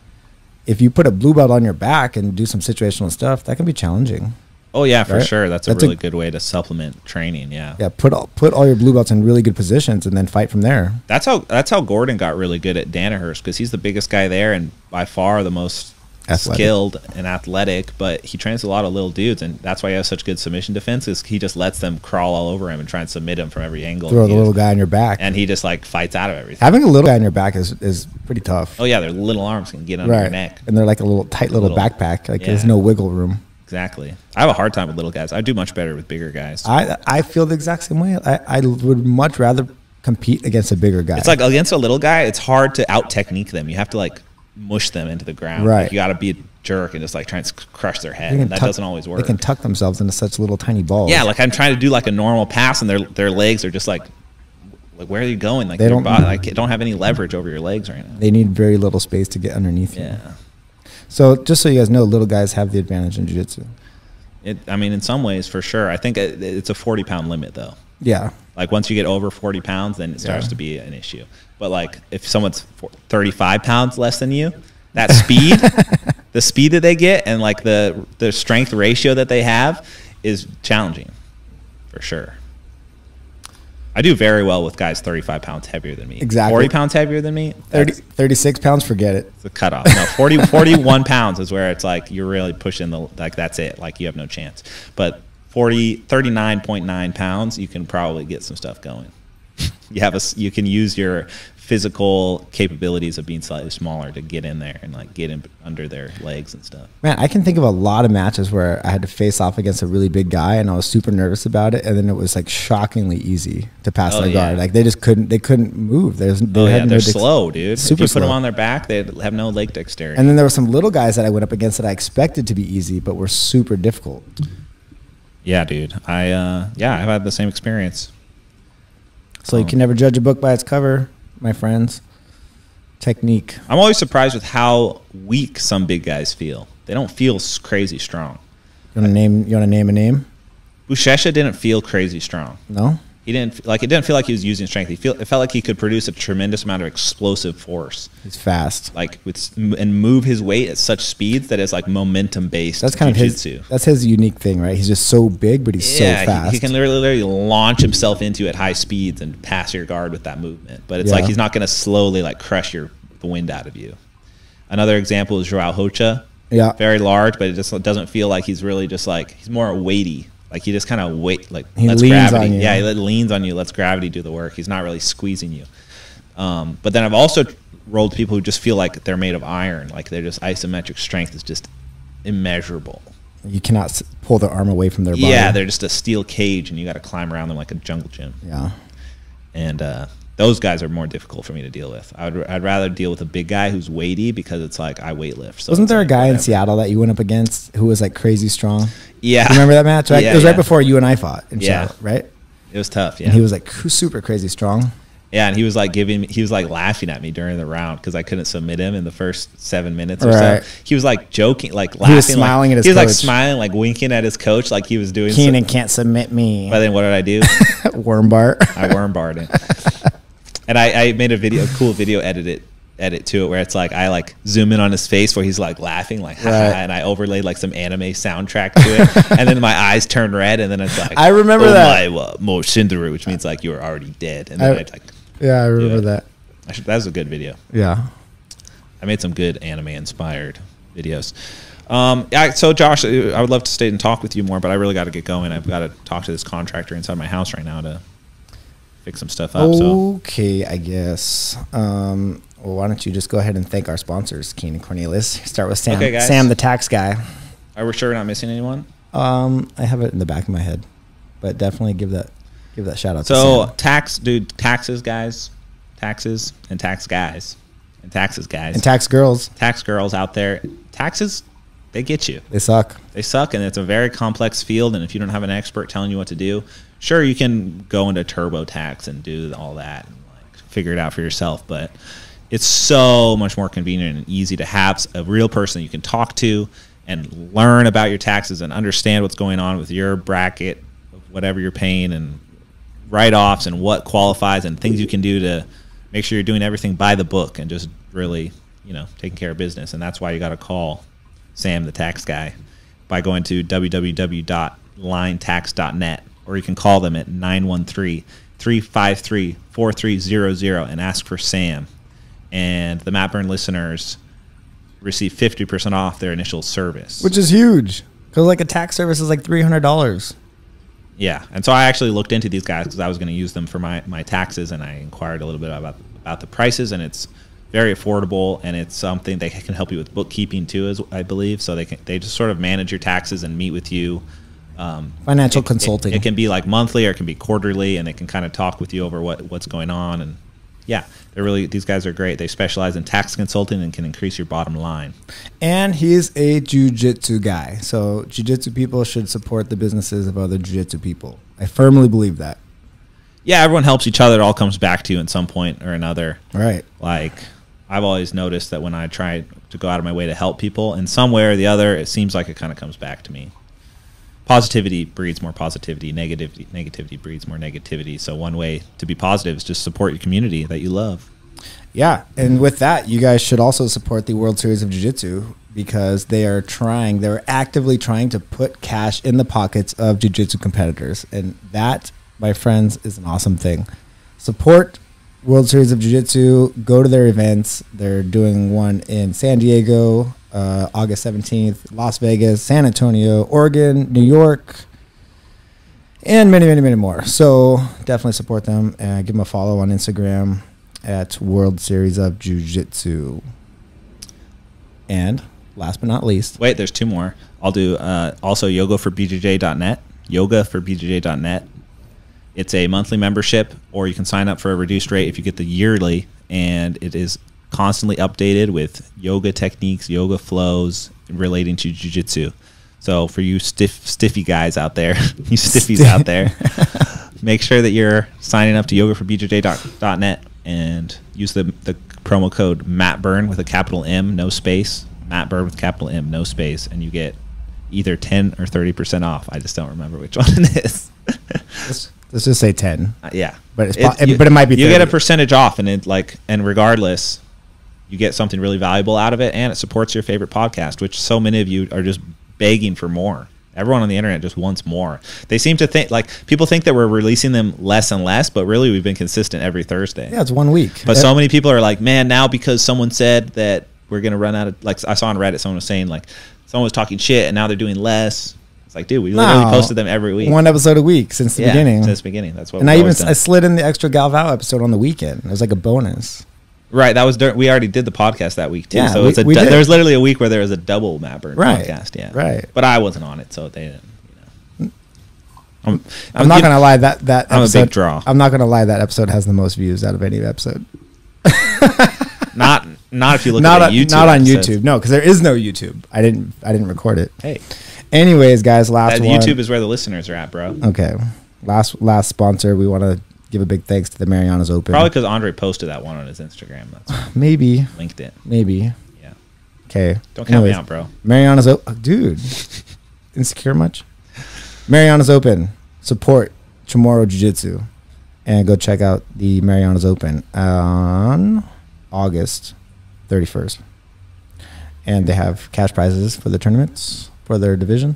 if you put a blue belt on your back and do some situational stuff, that can be challenging. Oh yeah, for right? sure. That's a really good way to supplement training. Yeah. Yeah. Put all your blue belts in really good positions and then fight from there. That's how Gordon got really good at Danaher's, because he's the biggest guy there and by far the most skilled and athletic. But he trains a lot of little dudes, and that's why he has such good submission defense. Is he just lets them crawl all over him and try and submit him from every angle. Throw the little guy on your back, and he just like fights out of everything. Having a little guy on your back is pretty tough. Oh yeah, their little arms can get under your neck, and they're like a little tight little backpack. Like there's no wiggle room. Exactly. I have a hard time with little guys. I do much better with bigger guys. I feel the exact same way. I would much rather compete against a bigger guy. It's like against a little guy, it's hard to out technique them. You have to like mush them into the ground. Right. Like, you got to be a jerk and just like try and crush their head. And that doesn't always work. They can tuck themselves into such little tiny balls. Yeah, like I'm trying to do like a normal pass, and their legs are just like where are you going? Like they don't have any leverage over your legs right now. They need very little space to get underneath you. Yeah. So just so you guys know, little guys have the advantage in jiu-jitsu. I mean, in some ways, for sure. I think it's a 40-pound limit, though. Yeah. Like, once you get over 40 pounds, then it starts to be an issue. But, like, if someone's 35 pounds less than you, that speed, the speed that they get and, like, the strength ratio that they have is challenging, for sure. I do very well with guys 35 pounds heavier than me. Exactly. 40 pounds heavier than me? 36 pounds, forget it. It's a cutoff. No, 41 pounds is where it's like you're really pushing that's it. Like you have no chance. But 39.9 pounds, you can probably get some stuff going. You can use your physical capabilities of being slightly smaller to get in there and like get in under their legs and stuff. Man, I can think of a lot of matches where I had to face off against a really big guy and I was super nervous about it, and then it was like shockingly easy to pass their guard. Like they just couldn't move. They're slow, dude. Super if you put slow. them on their back, they have no leg dexterity. And then there were some little guys that I went up against that I expected to be easy, but were super difficult. Yeah, dude. I've had the same experience. So you can never judge a book by its cover, my friends. Technique. I'm always surprised with how weak some big guys feel. They don't feel crazy strong. You want to name a name? Buchecha didn't feel crazy strong. No? It didn't feel like he was using strength. It felt like he could produce a tremendous amount of explosive force. He's fast. And move his weight at such speeds that it's like momentum based. That's kind of his unique thing, right? He's just so big, but he's so fast. He can literally launch himself into at high speeds and pass your guard with that movement. But it's like he's not going to slowly like crush the wind out of you. Another example is Joao Rocha. Yeah. Very large, but it just doesn't feel like he's really just like, he's more weighty. Like he just kind of he lets leans gravity. On you. Yeah, he leans on you, lets gravity do the work. He's not really squeezing you. But then I've also rolled people who just feel like they're made of iron. Like they're just isometric strength is just immeasurable. You cannot pull their arm away from their body. Yeah, they're just a steel cage, and you got to climb around them like a jungle gym. Yeah. And those guys are more difficult for me to deal with. I'd rather deal with a big guy who's weighty because it's like I weightlift. So wasn't there a guy in Seattle that you went up against who was like crazy strong? Yeah. You remember that match? Right? Yeah, it was right before you and I fought in Seattle, right? It was tough, yeah. And he was like super crazy strong. Yeah, and he was like laughing at me during the round because I couldn't submit him in the first 7 minutes or so. He was like joking, like laughing. He was smiling at his coach. He was like smiling, like winking at his coach, like he was doing. Keenan can't submit me. But then what did I do? Wormbar. I wormbarred him. And I made a cool video edit to it where it's like I like zoom in on his face where he's like laughing like and I overlaid like some anime soundtrack to it, and then my eyes turn red, and then it's like I remember that mo shinderu, which means like you were already dead, and then I remember that. That was a good video. Yeah, I made some good anime inspired videos. So Josh, I would love to stay and talk with you more, but I really got to get going. I've got to talk to this contractor inside my house right now to fix some stuff up. Okay, I guess. Well, why don't you just go ahead and thank our sponsors, Keen and Cornelius. Start with Sam. Okay, guys. Sam, the tax guy. Are we sure we're not missing anyone? I have it in the back of my head, but definitely give that shout out. So to Sam. taxes, guys, taxes and tax guys, and taxes, guys, and tax girls out there. Taxes, they get you. They suck, and it's a very complex field. And if you don't have an expert telling you what to do, sure, you can go into TurboTax and do all that and like figure it out for yourself, but it's so much more convenient and easy to have a real person you can talk to and learn about your taxes and understand what's going on with your bracket of whatever you're paying and write-offs and what qualifies and things you can do to make sure you're doing everything by the book and just really taking care of business. And that's why you got to call Sam, the tax guy, by going to www.linetax.net, or you can call them at 913-353-4300 and ask for Sam. And the Matburn listeners receive 50% off their initial service, which is huge, because like a tax service is like $300. Yeah, and so I actually looked into these guys because I was going to use them for my taxes, and I inquired a little bit about the prices, and it's very affordable, and it's something they can help you with bookkeeping too, as I believe. So they just sort of manage your taxes and meet with you. Financial consulting. It can be like monthly or it can be quarterly, and they can kind of talk with you over what's going on. And yeah, these guys are great. They specialize in tax consulting and can increase your bottom line. And he's a jiu-jitsu guy. So jiu-jitsu people should support the businesses of other jiu-jitsu people. I firmly believe that. Yeah, everyone helps each other. It all comes back to you at some point or another. Right. Like, I've always noticed that when I try to go out of my way to help people in some way or the other, it seems like it kind of comes back to me. Positivity breeds more positivity. Negativity breeds more negativity. So one way to be positive is just support your community that you love. Yeah, and with that, you guys should also support the World Series of Jiu-Jitsu, because they're actively trying to put cash in the pockets of jiu-jitsu competitors. And that, my friends, is an awesome thing. Support World Series of Jiu-Jitsu. Go to their events. They're doing one in San Diego, August 17th, Las Vegas, San Antonio, Oregon, New York, and many, many, many more. So definitely support them, and give them a follow on Instagram at World Series of Jiu-Jitsu. And last but not least, wait, there's two more. I'll do also yogaforbjj.net. Yogaforbjj.net. It's a monthly membership, or you can sign up for a reduced rate if you get the yearly, and it is constantly updated with yoga techniques, yoga flows relating to jiu-jitsu. So for you stiffy guys out there, you stiffies out there, make sure that you're signing up to yogaforbjj.net and use the promo code Matburn with a capital M, no space. Matburn with capital M, no space, and you get either 10 or 30% off. I just don't remember which one it is. Let's just say 10. Yeah, but it might be 30. You get a percentage off, and regardless, you get something really valuable out of it, and it supports your favorite podcast, which so many of you are just begging for more. Everyone on the internet just wants more. They seem to think, people think that we're releasing them less and less, but really we've been consistent every Thursday. Yeah, it's 1 week. But so many people are like, man, now because someone said that we're going to run out of, I saw on Reddit, someone was saying, someone was talking shit, and now they're doing less. It's like, dude, we literally posted them every week. 1 episode a week since the beginning. Since the beginning. That's what. And I slid in the extra Galvao episode on the weekend. It was like a bonus. Right, that was we already did the podcast that week too. Yeah, so there was literally a week where there was a double Matburn podcast. Yeah, right. But I wasn't on it, so they didn't. I'm not gonna lie, that episode, I'm a big draw. I'm not gonna lie, that episode has the most views out of any episode. not if you look at YouTube. Not on YouTube. No, because there is no YouTube. I didn't record it. Hey. Anyways, guys, last one. YouTube is where the listeners are at, bro. Okay. Last sponsor. We want to give a big thanks to the Marianas Open. Probably because Andre posted that one on his Instagram. That's maybe. Linked it. Maybe. Yeah. Okay. Don't count me out, bro. Marianas Open. Dude. Insecure much? Marianas Open. Support Chamorro Jiu-Jitsu. And go check out the Marianas Open on August 31st. And they have cash prizes for the tournaments, for their division.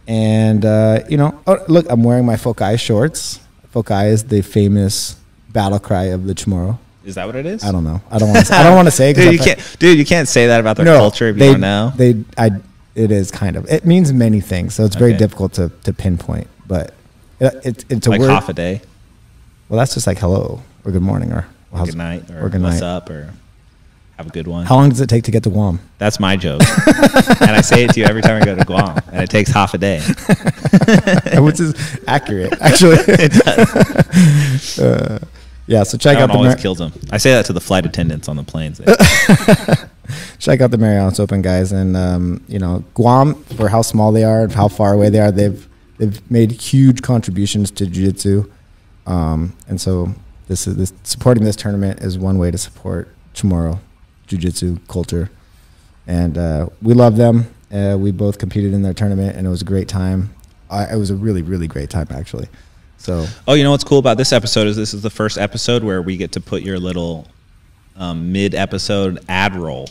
And, look, I'm wearing my Fokai shorts. Fokai is the famous battle cry of the Chamorro. Is that what it is? I don't know. I don't want to say. Dude, you can't say that about their culture if you don't know. It is kind of. It means many things, so it's very difficult to pinpoint. But it's a word. Half a day. Well, that's just like hello or good morning or good night or what's up or have a good one. How long does it take to get to Guam? That's my joke. And I say it to you every time I go to Guam. And it takes half a day. Which is accurate, actually. It does. Yeah, so check out the... always kills them. I say that to the flight attendants on the planes. Check out the Marianas Open, guys. And, Guam, for how small they are and how far away they are, they've made huge contributions to jiu-jitsu. And so supporting this tournament is one way to support Chamorro Jiu-Jitsu culture. And we love them. We both competed in their tournament, and it was a great time. It was a really, really great time, actually. So. Oh, you know what's cool about this episode is this is the first episode where we get to put your little mid-episode ad roll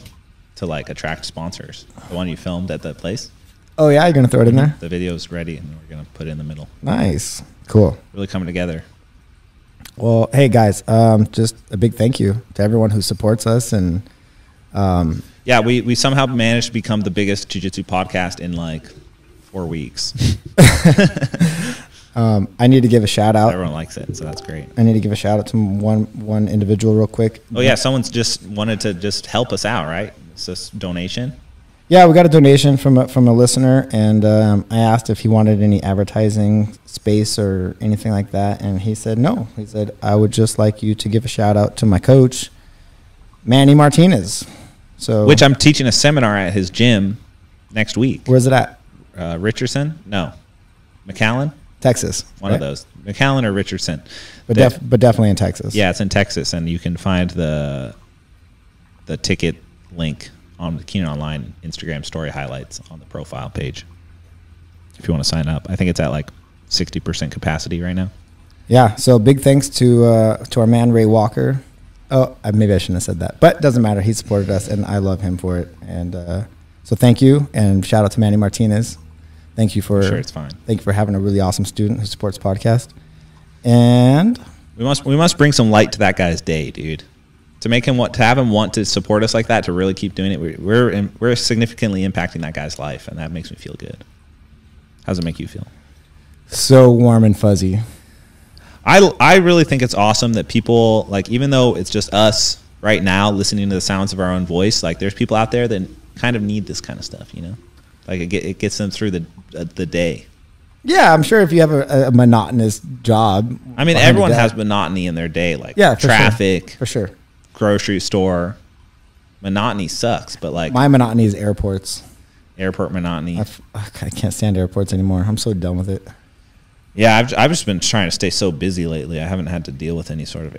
to like attract sponsors. The one you filmed at the place. Oh yeah, you're gonna throw it in there. The video's ready, and we're gonna put it in the middle. Nice, cool. Really coming together. Well, hey guys, just a big thank you to everyone who supports us, and yeah, we somehow managed to become the biggest jiu-jitsu podcast in like 4 weeks. I need to give a shout out. Everyone likes it, so that's great. I need to give a shout out to one individual real quick. Oh yeah, someone's just wanted to just help us out, right? It's this donation. Yeah, we got a donation from a listener, and I asked if he wanted any advertising space or anything like that, and he said no. He said, I would just like you to give a shout out to my coach, Manny Martinez. So, which I'm teaching a seminar at his gym next week. Where's it at? Richardson? No. McAllen? Texas. One of those. McAllen or Richardson. But definitely in Texas. Yeah, it's in Texas, and you can find the ticket link on the Keenan Online Instagram story highlights on the profile page if you want to sign up. I think it's at like 60% capacity right now. Yeah, so big thanks to our man Ray Walker. Oh, maybe I shouldn't have said that, but it doesn't matter. He supported us, and I love him for it. And so thank you, and shout out to Manny Martinez. Thank you for it's fine. Thank you for having a really awesome student who supports podcast. And we must bring some light to that guy's day, dude. To make him to have him want to support us like that, to really keep doing it, we're significantly impacting that guy's life, and that makes me feel good. How does it make you feel? So warm and fuzzy. I really think it's awesome that people, like, even though it's just us right now listening to the sounds of our own voice, like there's people out there that kind of need this kind of stuff, you know? Like it gets them through the day. Yeah, I'm sure if you have a monotonous job. I mean, everyone has monotony in their day, like traffic. For sure. Grocery store. Monotony sucks, but like. My monotony is airports. Airport monotony. I can't stand airports anymore. I'm so done with it. Yeah, I've just been trying to stay so busy lately. I haven't had to deal with any sort of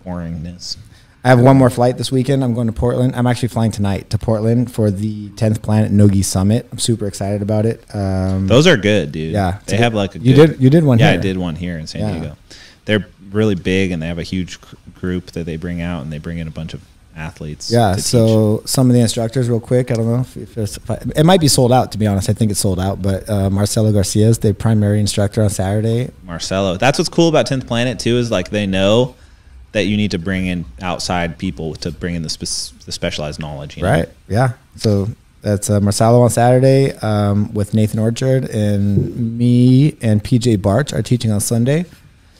boringness. I have one more flight this weekend. I'm going to Portland. I'm actually flying tonight to Portland for the 10th Planet Nogi Summit. I'm super excited about it. Those are good, dude. Yeah, they have like you did one. Yeah, here. I did one here in San Diego. They're really big, and they have a huge group that they bring out, and they bring in a bunch of athletes. Yeah, so some of the instructors, real quick. I don't know if it might be sold out. To be honest, I think it's sold out. But Marcelo Garcia is the primary instructor on Saturday. Marcelo, that's what's cool about 10th Planet too. Is like they know that you need to bring in outside people to bring in the specialized knowledge. You know? Right. Yeah. So that's Marcelo on Saturday with Nathan Orchard, and me and PJ Barch are teaching on Sunday.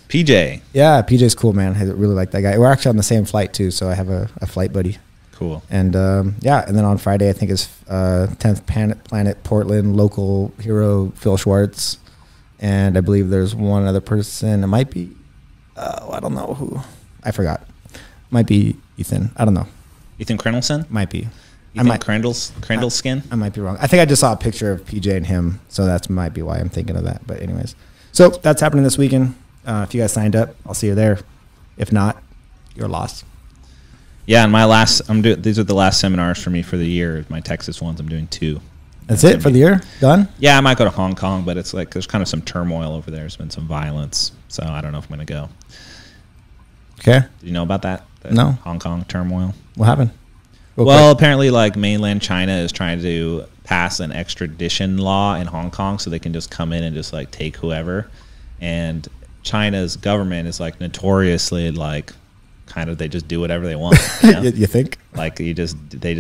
PJ. Yeah, PJ's cool, man. I really like that guy. We're actually on the same flight too, so I have a flight buddy. Cool. And yeah, and then on Friday I think is 10th Planet Portland local hero Phil Schwartz, and I believe there's one other person. It might be I don't know who. I forgot. Might be Ethan. I don't know. Ethan Krendelson? Might be. Krendel's skin? I might be wrong. I think I just saw a picture of PJ and him, so that might be why I'm thinking of that. But anyways, so that's happening this weekend. If you guys signed up, I'll see you there. If not, you're lost. Yeah, and these are the last seminars for me for the year. My Texas ones, I'm doing 2. That's it for the year? Done? Yeah, I might go to Hong Kong, but it's like there's kind of some turmoil over there. There's been some violence, so I don't know if I'm going to go. Okay. Did you know about that? No. Hong Kong turmoil. What happened? Well, apparently, like mainland China is trying to pass an extradition law in Hong Kong, so they can just come in and just like take whoever. And China's government is like notoriously like kind of they just do whatever they want. You know? You think? Like they just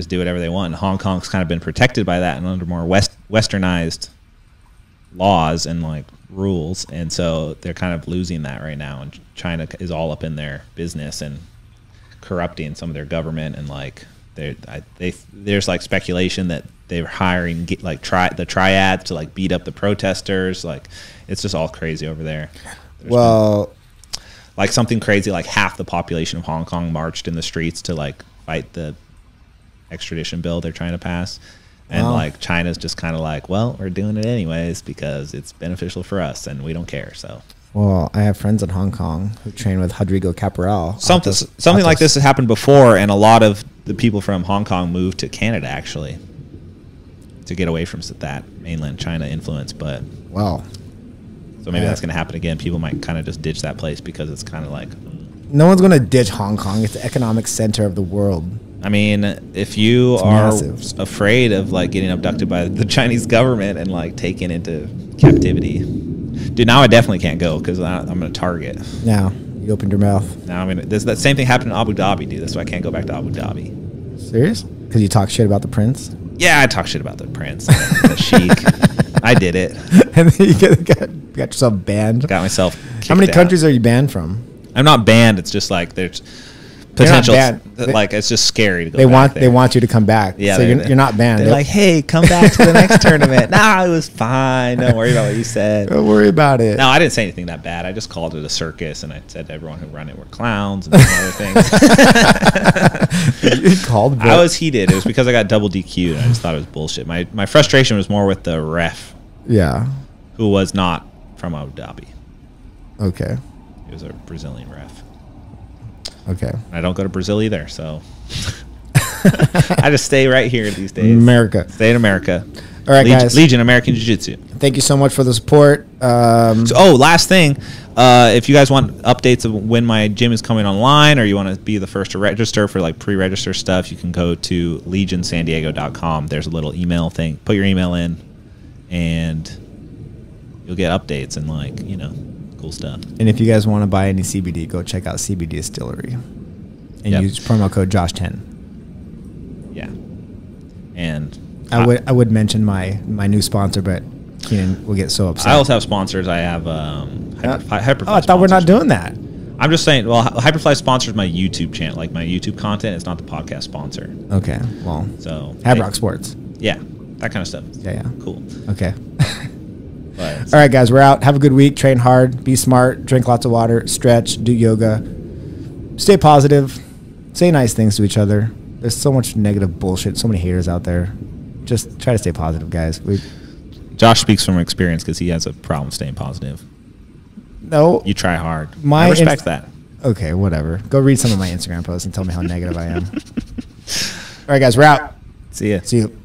do whatever they want. And Hong Kong's kind of been protected by that and under more westernized laws and like rules, and so they're kind of losing that right now. And China is all up in their business and corrupting some of their government, and like there's like speculation that they're hiring like the triads to like beat up the protesters. Like it's just all crazy over there. There's like something crazy, like half the population of Hong Kong marched in the streets to like fight the extradition bill they're trying to pass. And like China's just kind of like, well, we're doing it anyways because it's beneficial for us and we don't care. So, well, I have friends in Hong Kong who train with Rodrigo Caporal. Something like this has happened before, and a lot of the people from Hong Kong moved to Canada actually to get away from that mainland China influence. But wow. So maybe that's going to happen again. People might kind of just ditch that place because it's kind of like... No one's going to ditch Hong Kong. It's the economic center of the world. I mean, if you It's are massive. afraid of like getting abducted by the Chinese government and like taken into captivity, dude, now I definitely can't go because I'm a target. Now you opened your mouth. Now that same thing happened in Abu Dhabi, dude. That's why I can't go back to Abu Dhabi. Serious? Because you talk shit about the prince? Yeah, I talk shit about the prince, the sheik. I did it. And then you got yourself banned? Got myself How many kicked countries out. are you banned from? I'm not banned. It's just like there's You're not potential. banned. Like it's just scary to go. They want you to come back. Yeah, so you're not banned. They're like, hey, come back to the next tournament. Nah, it was fine. Don't worry about what you said. Don't worry about it. No, I didn't say anything that bad. I just called it a circus, and I said to everyone who run it were clowns and some other things. You called. I was heated. It was because I got double DQ'd. I just thought it was bullshit. My frustration was more with the ref, Yeah. who was not from Abu Dhabi. Okay. He was a Brazilian ref. Okay. I don't go to Brazil either, so I just stay right here these days. America. Stay in America. All right, guys. Legion American Jiu-Jitsu. Thank you so much for the support. Last thing. If you guys want updates of when my gym is coming online or you want to be the first to register for like pre-register stuff, you can go to legionsandiego.com. There's a little email thing. Put your email in and you'll get updates and like, cool stuff. And if you guys want to buy any CBD, go check out CBD Distillery and Yep. use promo code Josh10. Yeah. And I would mention my new sponsor, but Keenan will get so upset. I also have sponsors. I have Hyperfly. I thought we're not doing that. I'm just saying. Well, Hyperfly sponsors my YouTube channel, like my YouTube content. It's not the podcast sponsor. Okay. Well, So Rock Sports. Yeah, that kind of stuff. Yeah. Cool. Okay. But All right, guys, we're out. Have a good week. Train hard. Be smart. Drink lots of water. Stretch. Do yoga. Stay positive. Say nice things to each other. There's so much negative bullshit. So many haters out there. Just try to stay positive, guys. Josh speaks from experience because he has a problem staying positive. No. You try hard. My I respect that. Okay, whatever. Go read some of my Instagram posts and tell me how negative I am. All right, guys, we're out. See ya. See you.